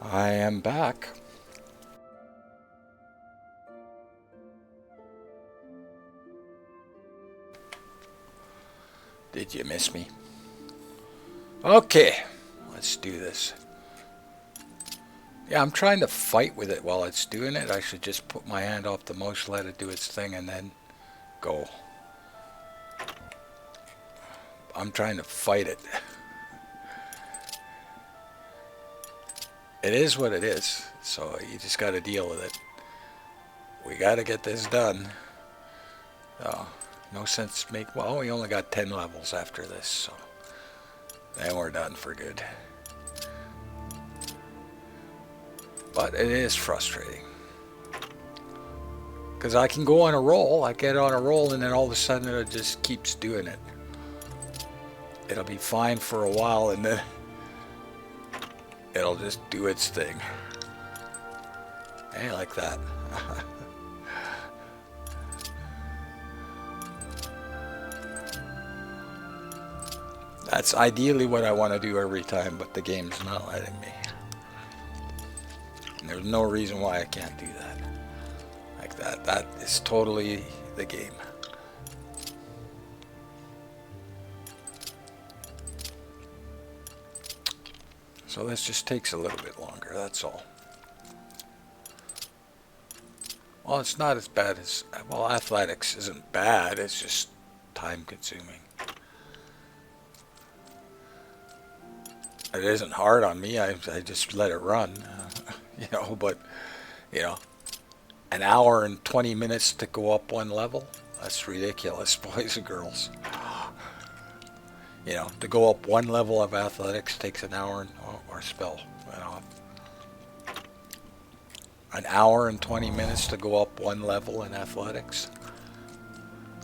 I am back. Did you miss me? Okay, let's do this. Yeah, I'm trying to fight with it while it's doing it. I should just put my hand off the mouse, let it do its thing, and then go. I'm trying to fight it. It is what it is, so you just got to deal with it. We got to get this done. Oh, no sense make... Well, we only got 10 levels after this, so then we're done for good. But it is frustrating. Because I can go on a roll, I get on a roll, and then all of a sudden it just keeps doing it. It'll be fine for a while, and then it'll just do its thing. Hey, like that. That's ideally what I want to do every time, but the game's not letting me. And there's no reason why I can't do that. Like that. That is totally the game. So this just takes a little bit longer, that's all. Well, it's not as bad as... Well, athletics isn't bad, it's just time-consuming. It isn't hard on me, I just let it run. You know, but, you know, an hour and 20 minutes to go up one level? That's ridiculous, boys and girls. You know, to go up one level of athletics takes an hour or spell. You know, an hour and 20 minutes to go up one level in athletics.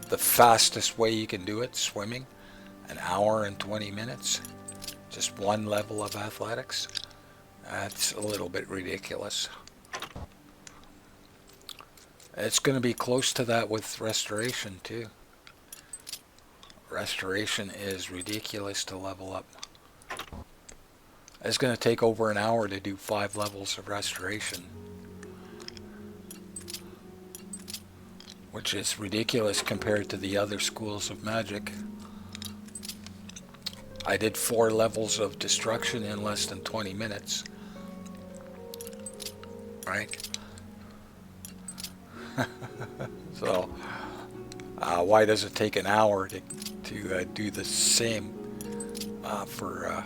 The fastest way you can do it, swimming, an hour and 20 minutes. Just one level of athletics. That's a little bit ridiculous. It's going to be close to that with restoration too. Restoration is ridiculous to level up. It's going to take over an hour to do 5 levels of restoration. Which is ridiculous compared to the other schools of magic. I did 4 levels of destruction in less than 20 minutes. Right? So, why does it take an hour to do the same for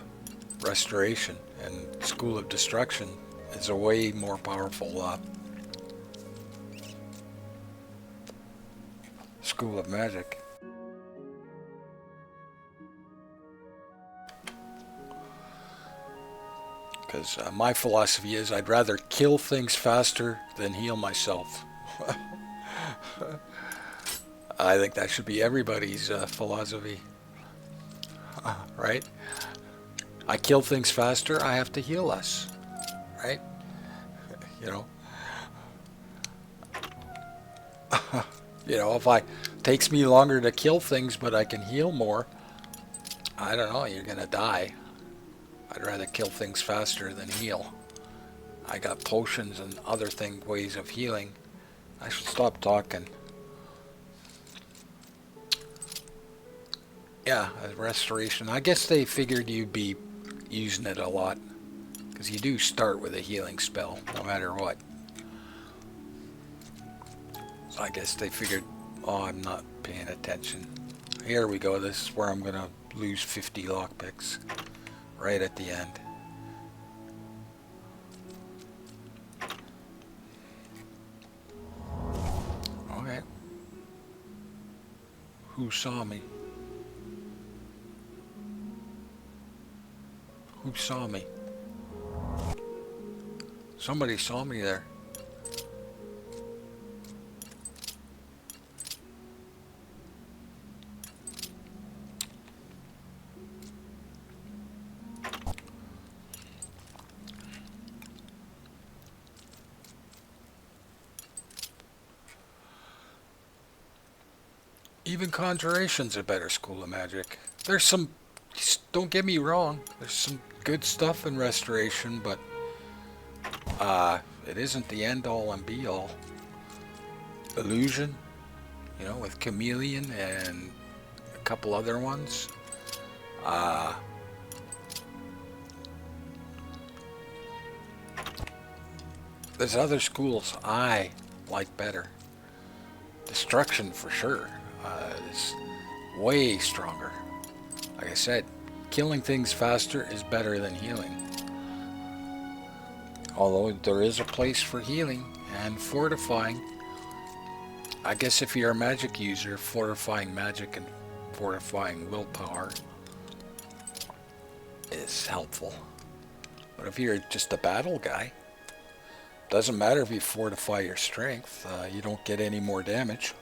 restoration? And School of Destruction is a way more powerful school of magic. Because my philosophy is I'd rather kill things faster than heal myself. I think that should be everybody's philosophy. Right? I kill things faster, I have to heal less. Right? You know? You know, if it takes me longer to kill things but I can heal more, I don't know, you're gonna die. I'd rather kill things faster than heal. I got potions and other ways of healing. I should stop talking. Yeah, restoration. I guess they figured you'd be using it a lot. Because you do start with a healing spell, no matter what. So I guess they figured, oh, I'm not paying attention. Here we go. This is where I'm going to lose 50 lockpicks. Right at the end. Okay. Who saw me? Who saw me? Somebody saw me there. Even Conjuration's a better school of magic. There's some, don't get me wrong, there's some good stuff in Restoration, but it isn't the end all and be all. Illusion, you know, with Chameleon and a couple other ones. There's other schools I like better. Destruction for sure. Is way stronger. Like I said, killing things faster is better than healing. Although there is a place for healing and fortifying. I guess if you're a magic user, fortifying magic and fortifying willpower is helpful. But if you're just a battle guy, doesn't matter if you fortify your strength, you don't get any more damage.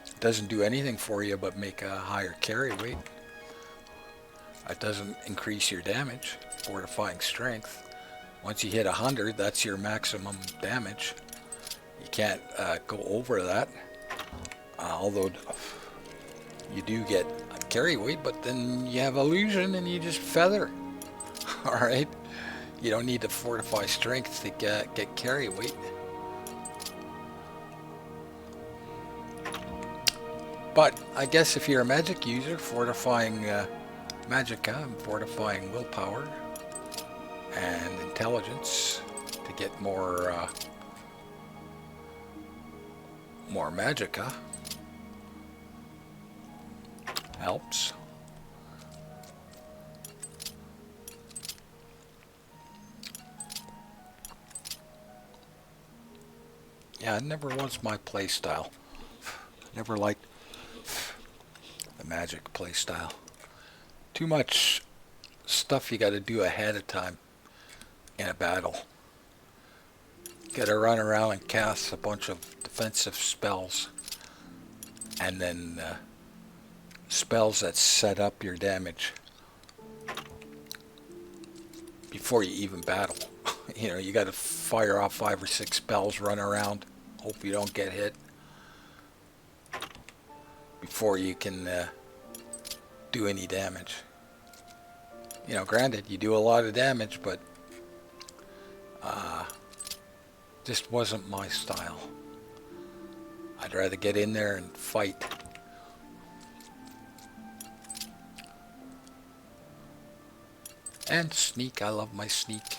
It doesn't do anything for you but make a higher carry weight. It doesn't increase your damage, fortifying strength. Once you hit 100, that's your maximum damage. You can't go over that. Although you do get a carry weight, but then you have illusion and you just feather. Alright? You don't need to fortify strength to get carry weight. But I guess if you're a magic user, fortifying magicka and fortifying willpower and intelligence to get more magicka. Helps. Yeah, it never was my playstyle. Never liked the magic playstyle. Too much stuff you got to do ahead of time in a battle. Got to run around and cast a bunch of defensive spells, and then spells that set up your damage before you even battle. You know, you got to fire off 5 or 6 spells, run around, hope you don't get hit before you can do any damage. You know, granted, you do a lot of damage, but just wasn't my style. I'd rather get in there and fight. And sneak. I love my sneak.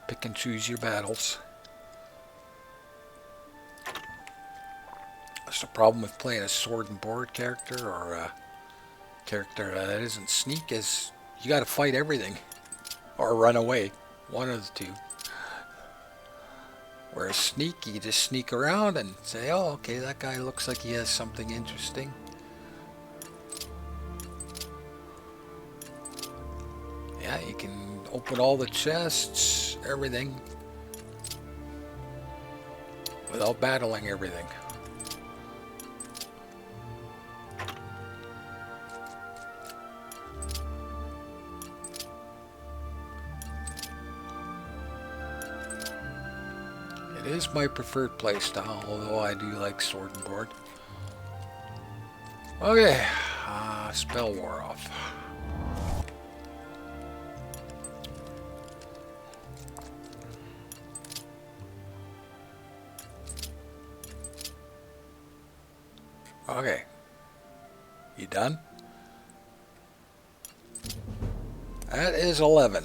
Pick and choose your battles. That's the problem with playing a sword and board character or a character that isn't sneak, is you got to fight everything or run away. One of the two. Whereas sneak, you just sneak around and say, oh, okay, that guy looks like he has something interesting. Yeah, you can open all the chests, everything, without battling everything. It is my preferred playstyle, although I do like sword and board. Okay, spell wore off. Okay, you done? That is 11.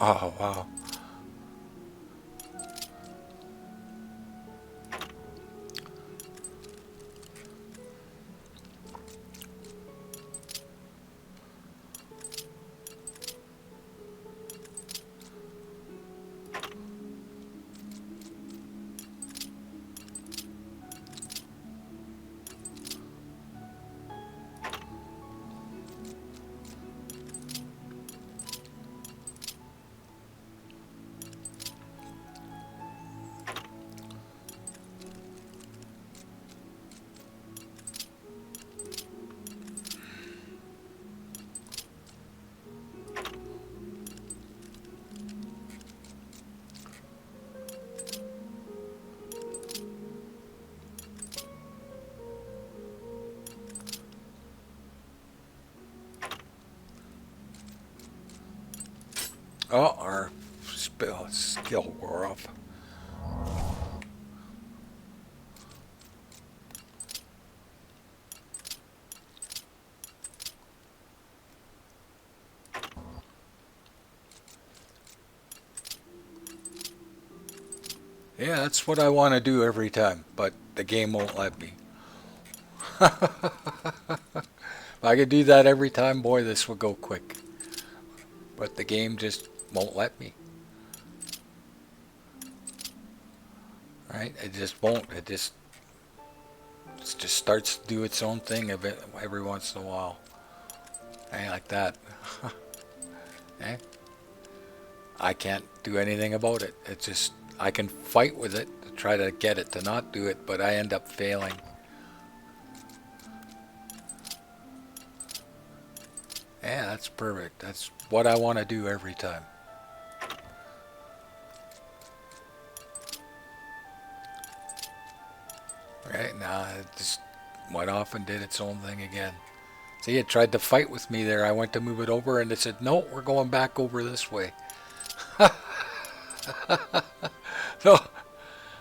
Oh, wow. Oh, our skill wore off. Yeah, that's what I want to do every time, but the game won't let me. If I could do that every time, boy, this would go quick. But the game just won't let me. Right? It just won't. It just starts to do its own thing every once in a while. Hey, like that. Eh? I can't do anything about it. It's just, I can fight with it to try to get it to not do it, but I end up failing. Yeah, that's perfect. That's what I want to do every time. Right now, it just went off and did its own thing again. See, it tried to fight with me there. I went to move it over and it said, no, we're going back over this way. So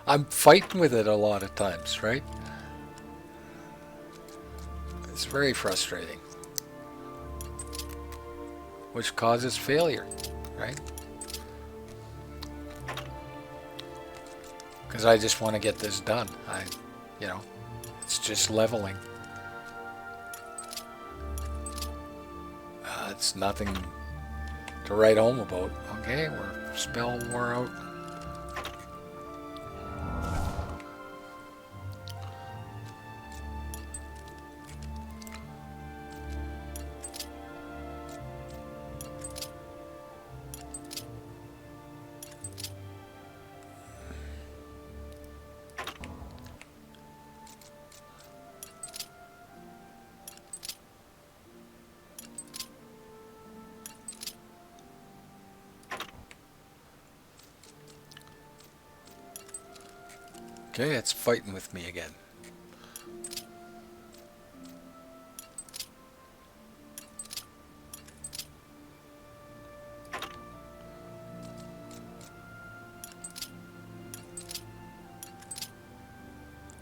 I'm fighting with it a lot of times, right? It's very frustrating. Which causes failure, right? Because I just want to get this done. It's just leveling. It's nothing to write home about. Okay, we're spell wore out. Okay, it's fighting with me again.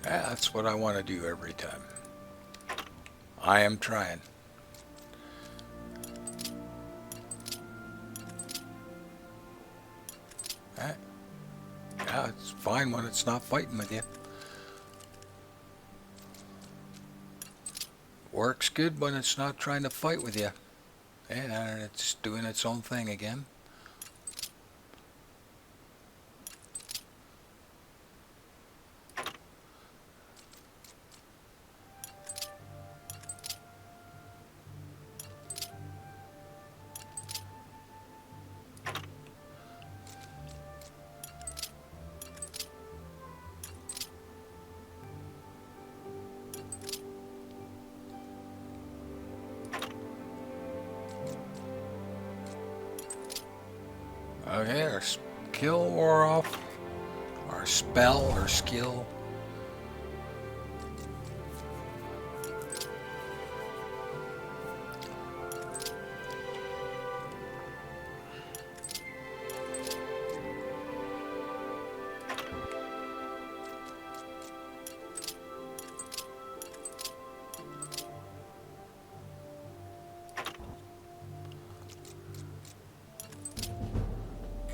Yeah, that's what I want to do every time. I am trying. Yeah, it's fine when it's not fighting with you. Works good when it's not trying to fight with you. And it's doing its own thing again. Okay, our skill wore off. Our spell or skill.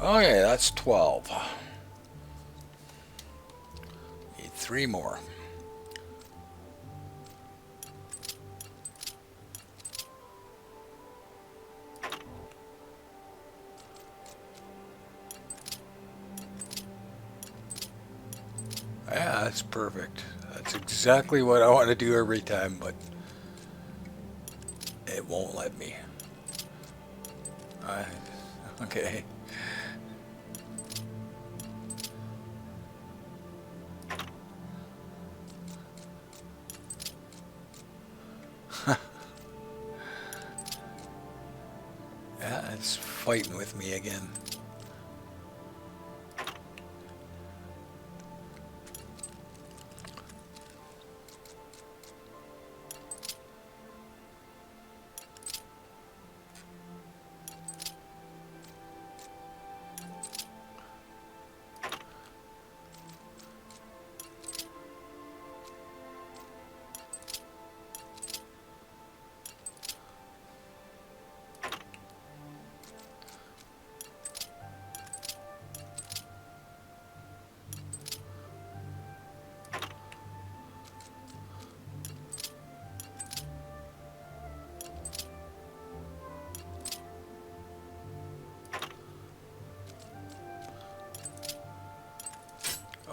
Okay, that's 12. Need 3 more. Yeah, that's perfect. That's exactly what I want to do every time, but it won't let me. Okay. Yeah, it's fighting with me again.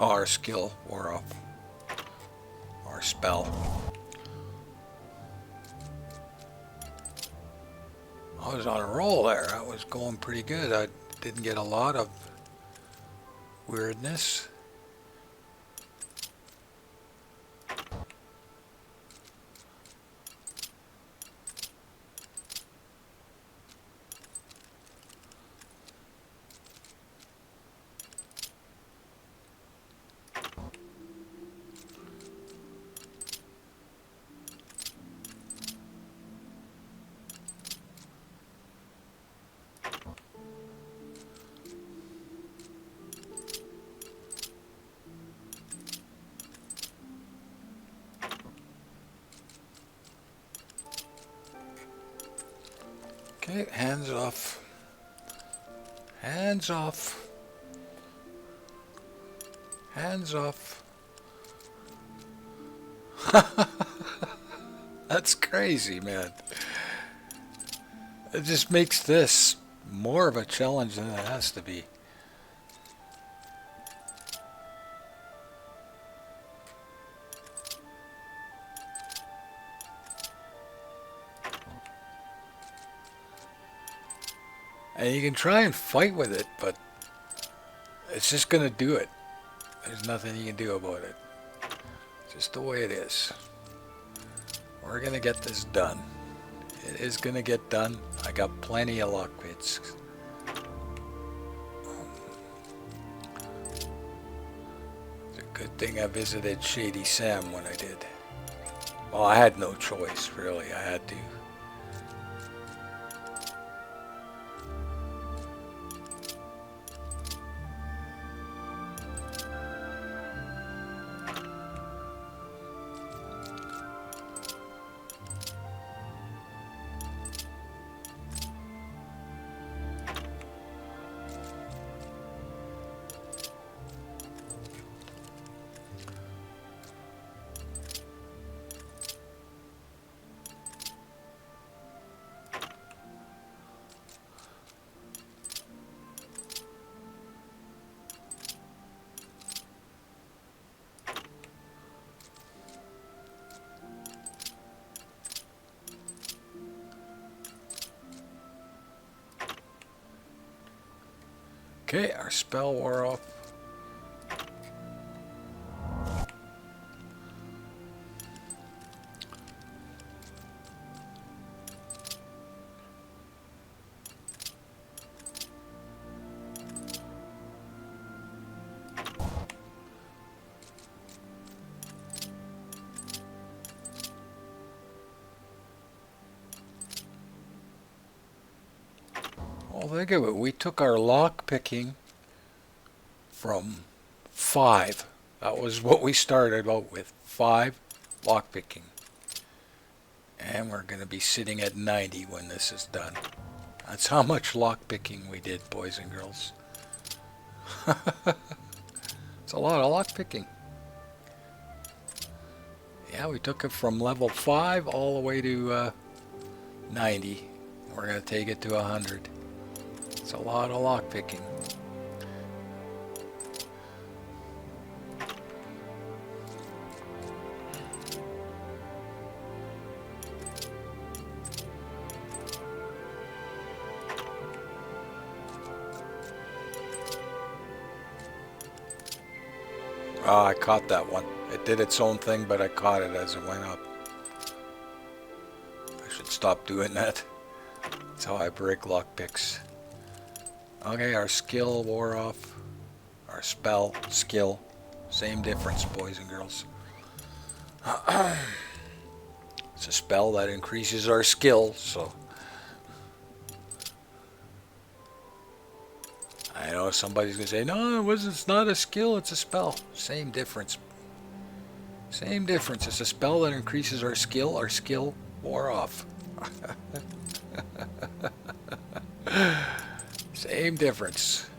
Oh, our skill wore off. Our spell. I was on a roll there. I was going pretty good. I didn't get a lot of weirdness. Okay, hands off. Hands off. Hands off. That's crazy, man. It just makes this more of a challenge than it has to be. And you can try and fight with it, but it's just going to do it. There's nothing you can do about it. It's just the way it is. We're going to get this done. It is going to get done. I got plenty of lockpicks. It's a good thing I visited Shady Sam when I did. Well, I had no choice, really. I had to. Okay, our spell wore off. Well, think of it. We took our lock picking from 5. That was what we started out with. 5 lock picking. And we're going to be sitting at 90 when this is done. That's how much lock picking we did, boys and girls. It's a lot of lock picking. Yeah, we took it from level 5 all the way to 90. We're going to take it to 100. It's a lot of lock picking. Oh, I caught that one. It did its own thing, but I caught it as it went up. I should stop doing that. That's how I break lockpicks. Okay, our skill wore off. Our spell, skill, same difference, boys and girls. It's a spell that increases our skill, so... I know somebody's going to say, no, it's not a skill, it's a spell. Same difference. Same difference. It's a spell that increases our skill wore off. Same difference.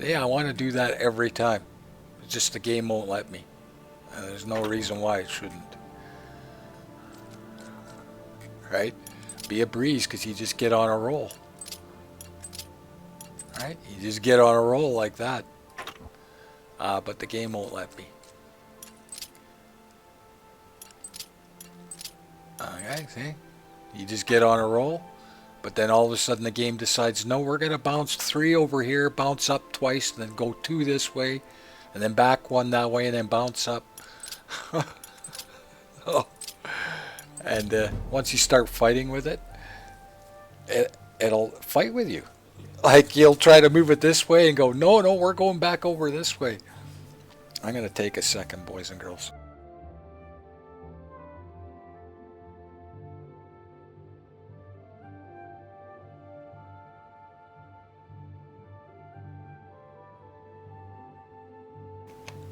Yeah, I want to do that every time. It's just the game won't let me. There's no reason why it shouldn't. Right? be a breeze because you just get on a roll. Right? You just get on a roll like that. But the game won't let me. Okay, see? You just get on a roll. But then all of a sudden the game decides, no, we're going to bounce 3 over here, bounce up twice, and then go 2 this way, and then back 1 that way, and then bounce up. Oh. And once you start fighting with it, it'll fight with you. Like, you'll try to move it this way and go, no, no, we're going back over this way. I'm going to take a second, boys and girls.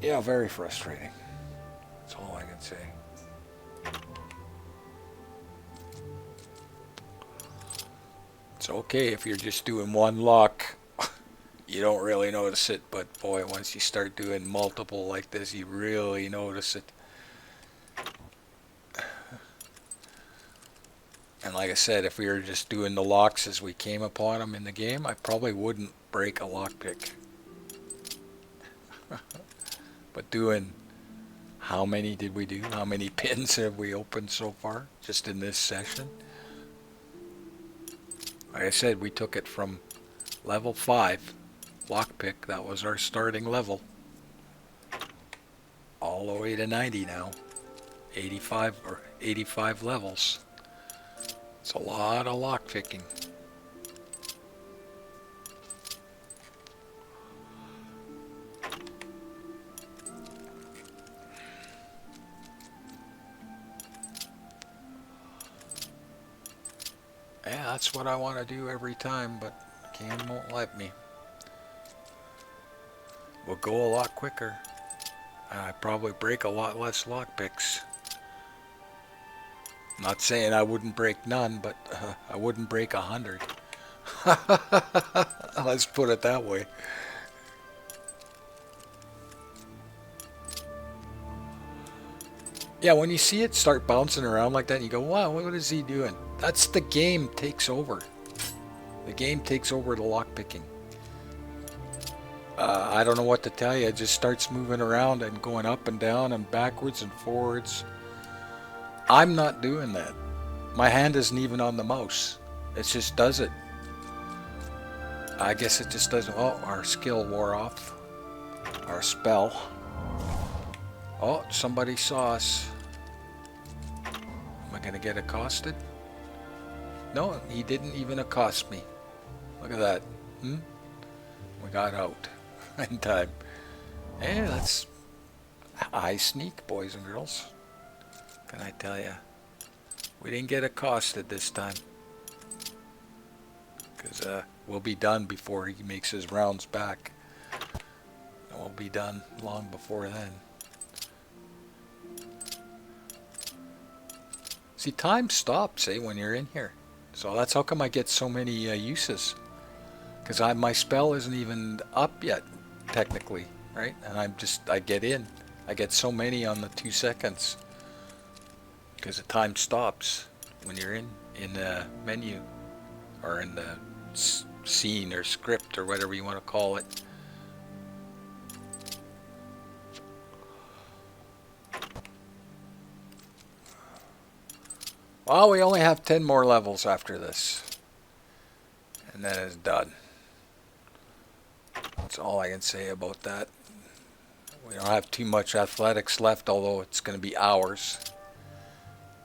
Yeah, very frustrating. That's all I can say. It's okay if you're just doing one lock. You don't really notice it, but boy, once you start doing multiple like this, you really notice it. And like I said, if we were just doing the locks as we came upon them in the game, I probably wouldn't break a lockpick. But doing, how many did we do? How many pins have we opened so far, just in this session? Like I said, we took it from level 5, lockpick, that was our starting level, all the way to 90 now. 85 levels. It's a lot of lockpicking. Yeah, that's what I want to do every time, but the game won't let me. We'll go a lot quicker. I probably break a lot less lockpicks. Not saying I wouldn't break none, but I wouldn't break 100. Let's put it that way. Yeah, when you see it start bouncing around like that, you go, wow, what is he doing? That's the game takes over. The game takes over the lockpicking. I don't know what to tell you. It just starts moving around and going up and down and backwards and forwards. I'm not doing that. My hand isn't even on the mouse. It just does it. I guess it just doesn't. Oh, our skill wore off. Our spell. Oh, somebody saw us. Am I going to get accosted? No, he didn't even accost me. Look at that. We got out in time. Hey, that's high sneak, boys and girls. Can I tell you? We didn't get accosted this time. Because we'll be done before he makes his rounds back. And we'll be done long before then. See, time stops, when you're in here. So that's how come I get so many uses. Because my spell isn't even up yet, technically, right? And I get in. I get so many on the 2 seconds. Because the time stops when you're in the menu. Or in the scene or script or whatever you want to call it. Well, we only have 10 more levels after this. And then it's done. That's all I can say about that. We don't have too much athletics left, although it's going to be hours.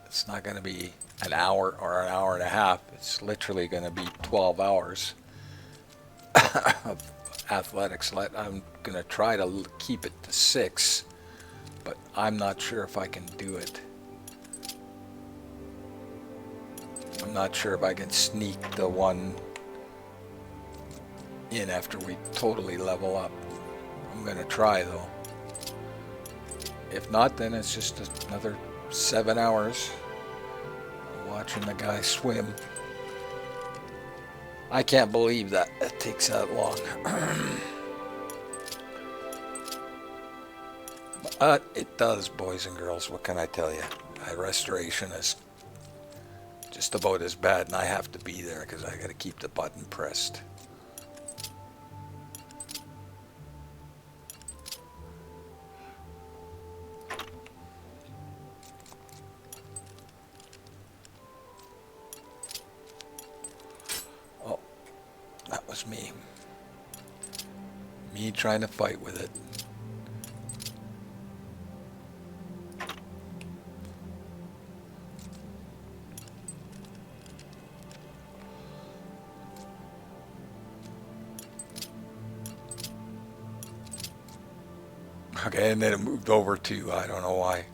It's not going to be an hour or an hour and a half. It's literally going to be 12 hours of athletics. I'm going to try to keep it to 6, but I'm not sure if I can do it. I'm not sure if I can sneak the one in after we totally level up. I'm going to try though. If not, then it's just another 7 hours watching the guy swim. I can't believe that it takes that long. But it does, boys and girls. What can I tell you? Restoration is just about as bad, and I have to be there because I got to keep the button pressed. Oh, that was me. Me trying to fight with it. Okay, and then it moved over to, I don't know why.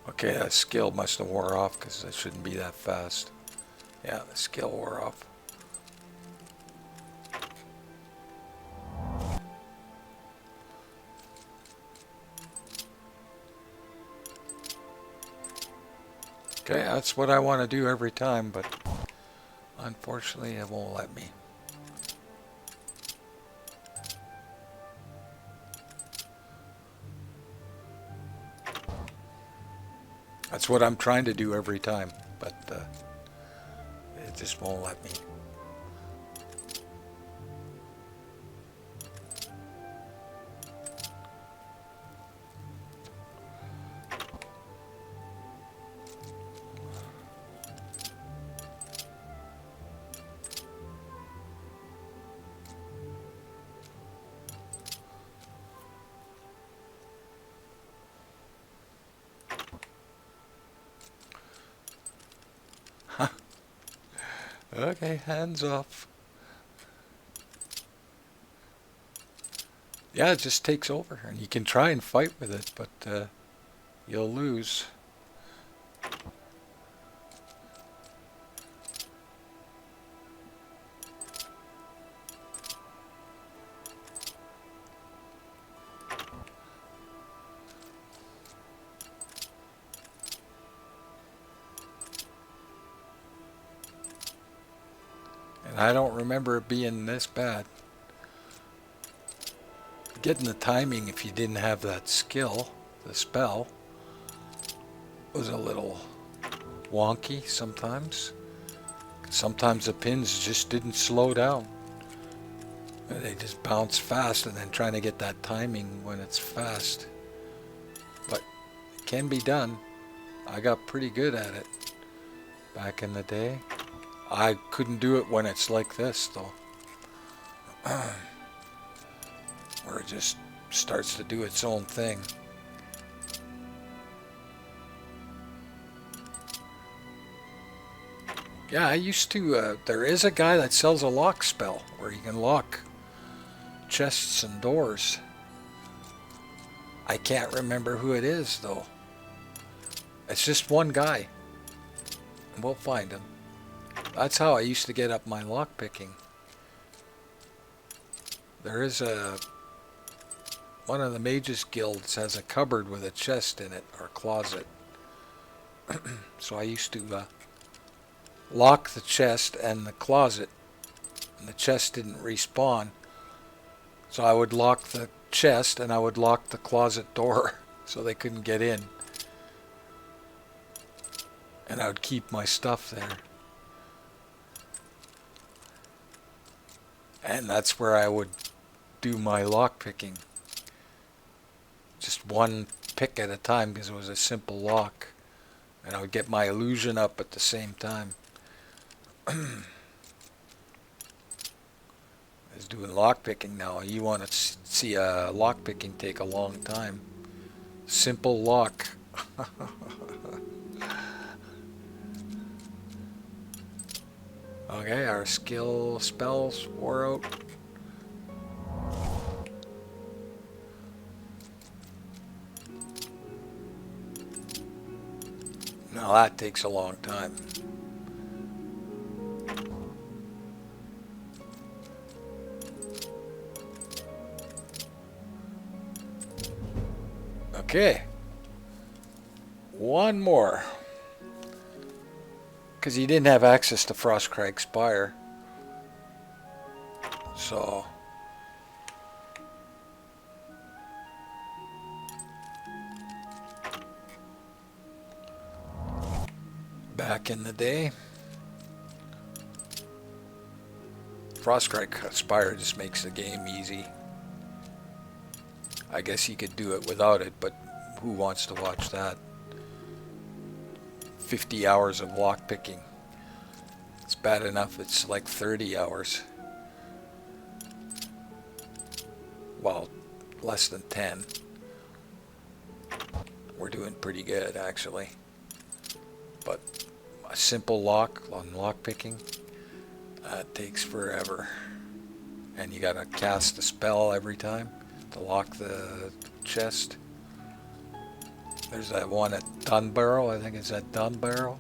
Okay, that skill must have wore off because it shouldn't be that fast. Yeah, the skill wore off. Okay, that's what I want to do every time, but unfortunately it won't let me. That's what I'm trying to do every time, but it just won't let me. Okay, hands off. Yeah, it just takes over, and you can try and fight with it, but you'll lose. And I don't remember it being this bad. Getting the timing if you didn't have that skill, the spell, was a little wonky sometimes. Sometimes the pins just didn't slow down. They just bounce fast, and then trying to get that timing when it's fast. But it can be done. I got pretty good at it back in the day. I couldn't do it when it's like this, though. Where it just starts to do its own thing. Yeah, I used to, there is a guy that sells a lock spell where you can lock chests and doors. I can't remember who it is, though. It's just one guy. We'll find him. That's how I used to get up my lock picking. There is one of the mages guilds has a cupboard with a chest in it, or closet. So I used to lock the chest and the closet, and the chest didn't respawn. So I would lock the chest and I would lock the closet door so they couldn't get in. And I would keep my stuff there. And that's where I would do my lock picking. Just one pick at a time because it was a simple lock. And I would get my illusion up at the same time. I was doing lock picking now. You want to see a lock picking take a long time. Simple lock. Okay, our skill spells wore out. Now that takes a long time. Okay. One more. Because he didn't have access to Frostcrag Spire. So... back in the day, Frostcrag Spire just makes the game easy. I guess you could do it without it, but who wants to watch that? 50 hours of lockpicking. It's bad enough it's like 30 hours. Well, less than 10. We're doing pretty good, actually. But a simple lock on lockpicking, that takes forever. And you gotta cast a spell every time to lock the chest. There's that one at Dunbarrow, I think it's at Dunbarrow,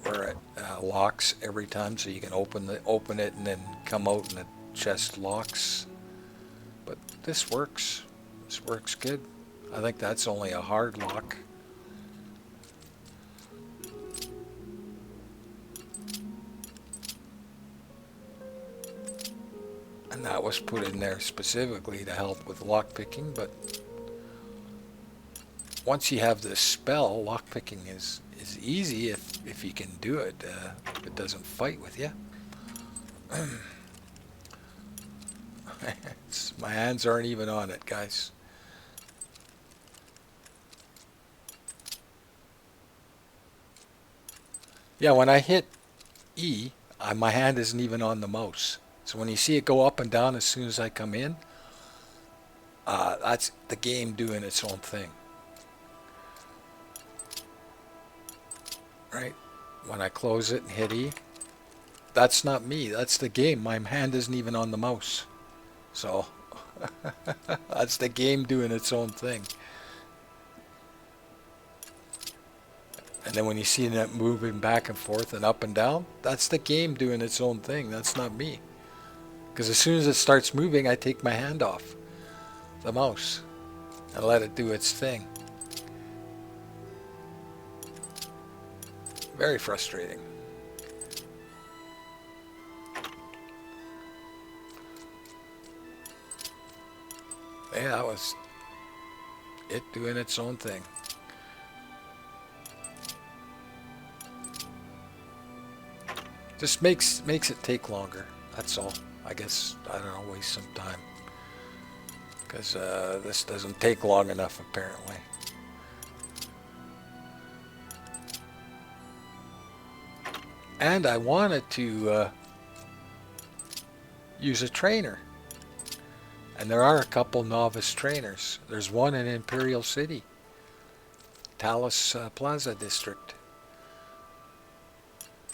where it locks every time, so you can open it and then come out and the chest locks. But this works. This works good. I think that's only a hard lock. And that was put in there specifically to help with lockpicking, but once you have this spell, lockpicking is easy if you can do it, if it doesn't fight with you. My hands aren't even on it, guys. Yeah, when I hit E, my hand isn't even on the mouse. So when you see it go up and down as soon as I come in, that's the game doing its own thing. Right? When I close it and hit E, that's not me. That's the game. My hand isn't even on the mouse. So that's the game doing its own thing. And then when you see that moving back and forth and up and down, that's the game doing its own thing. That's not me. Because as soon as it starts moving, I take my hand off the mouse and let it do its thing. Very frustrating. Yeah, that was it doing its own thing. Just makes it take longer. That's all. I guess, I don't know, waste some time. Because this doesn't take long enough, apparently. And I wanted to use a trainer. And there are a couple novice trainers. There's one in Imperial City, Talus Plaza District.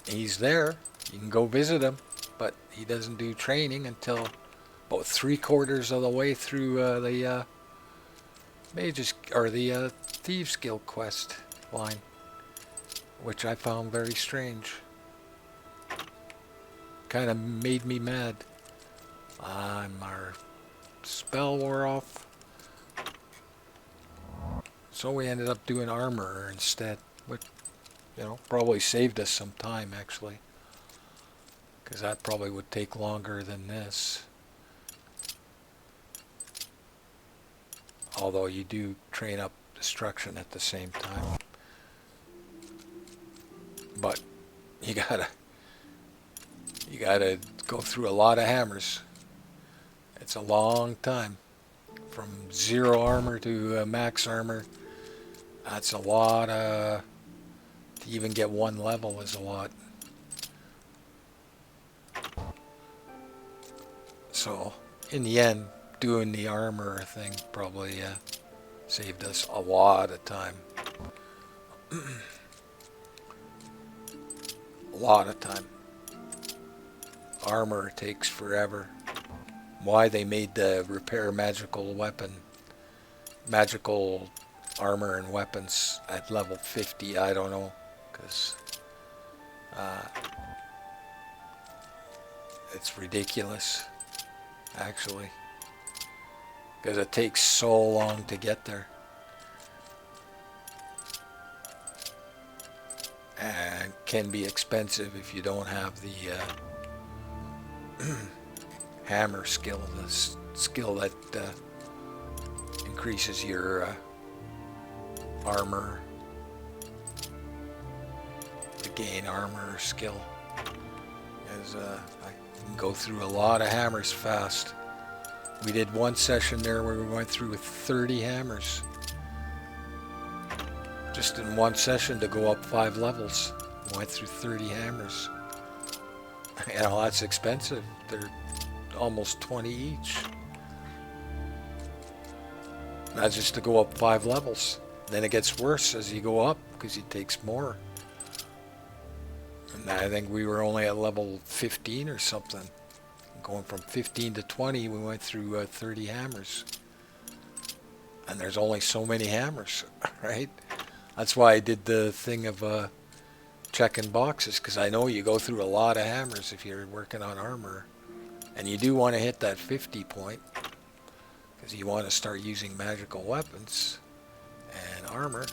He's there. You can go visit him, but he doesn't do training until about 3/4 of the way through the Mages or the Thieves Guild quest line, which I found very strange. Kind of made me mad. Our spell wore off, so we ended up doing armor instead, which, you know, probably saved us some time actually, because that probably would take longer than this. Although you do train up destruction at the same time, but you gotta go through a lot of hammers. It's a long time from 0 armor to max armor. That's a lot. To even get 1 level is a lot. So in the end, doing the armor thing probably saved us a lot of time. A lot of time. Armor takes forever. Why they made the repair magical armor and weapons at level 50, I don't know, because it's ridiculous, actually, because it takes so long to get there. And and can be expensive if you don't have the hammer skill, the skill that increases your armor, the gain armor skill. As I can go through a lot of hammers fast. We did one session there where we went through with 30 hammers. Just in one session to go up 5 levels. We went through 30 hammers. You know, that's expensive. They're almost 20 each. That's just to go up 5 levels. Then it gets worse as you go up because it takes more. And I think we were only at level 15 or something. Going from 15 to 20, we went through 30 hammers. And there's only so many hammers, right? That's why I did the thing of checking boxes, because I know you go through a lot of hammers if you're working on armor. And you do want to hit that 50 point, because you want to start using magical weapons and armor.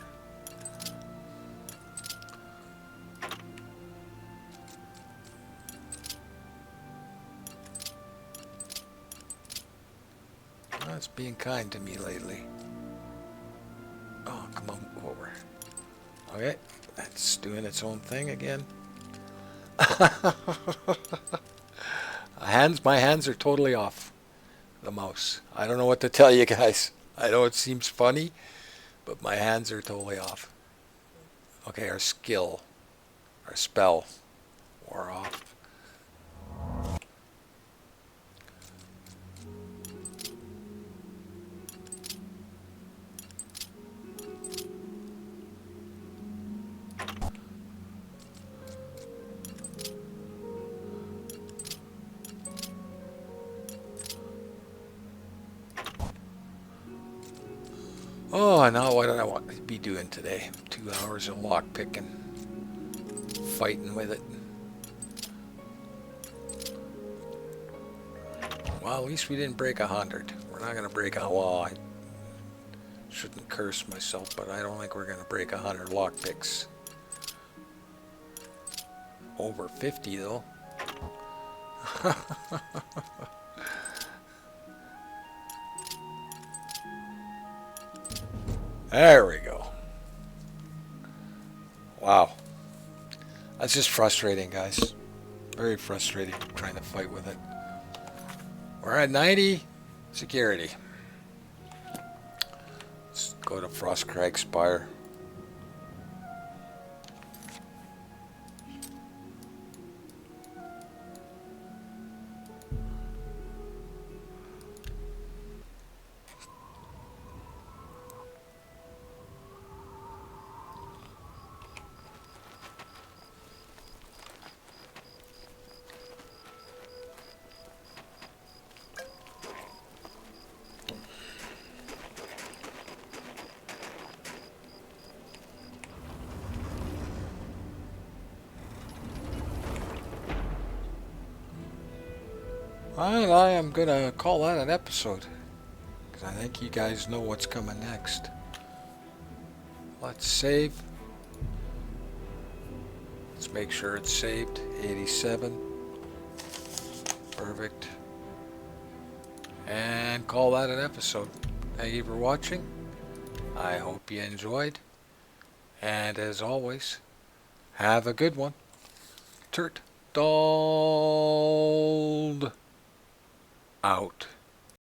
Well, it's being kind to me lately. Oh, come on, over. Okay, that's doing its own thing again. My hands are totally off the mouse. I don't know what to tell you guys. I know it seems funny, but my hands are totally off. Okay, our spell wore off. Oh, now what did I want to be doing today? 2 hours of lock picking, fighting with it. Well, at least we didn't break 100. We're not going to break a wall. I shouldn't curse myself, but I don't think we're going to break 100 lock picks. Over 50 though. There we go. Wow. That's just frustrating, guys. Very frustrating trying to fight with it. We're at 90 security. Let's go to Frostcrag Spire. And I am going to call that an episode, because I think you guys know what's coming next. Let's save. Let's make sure it's saved. 87. Perfect. And call that an episode. Thank you for watching. I hope you enjoyed. And as always, have a good one. Turt Dold out.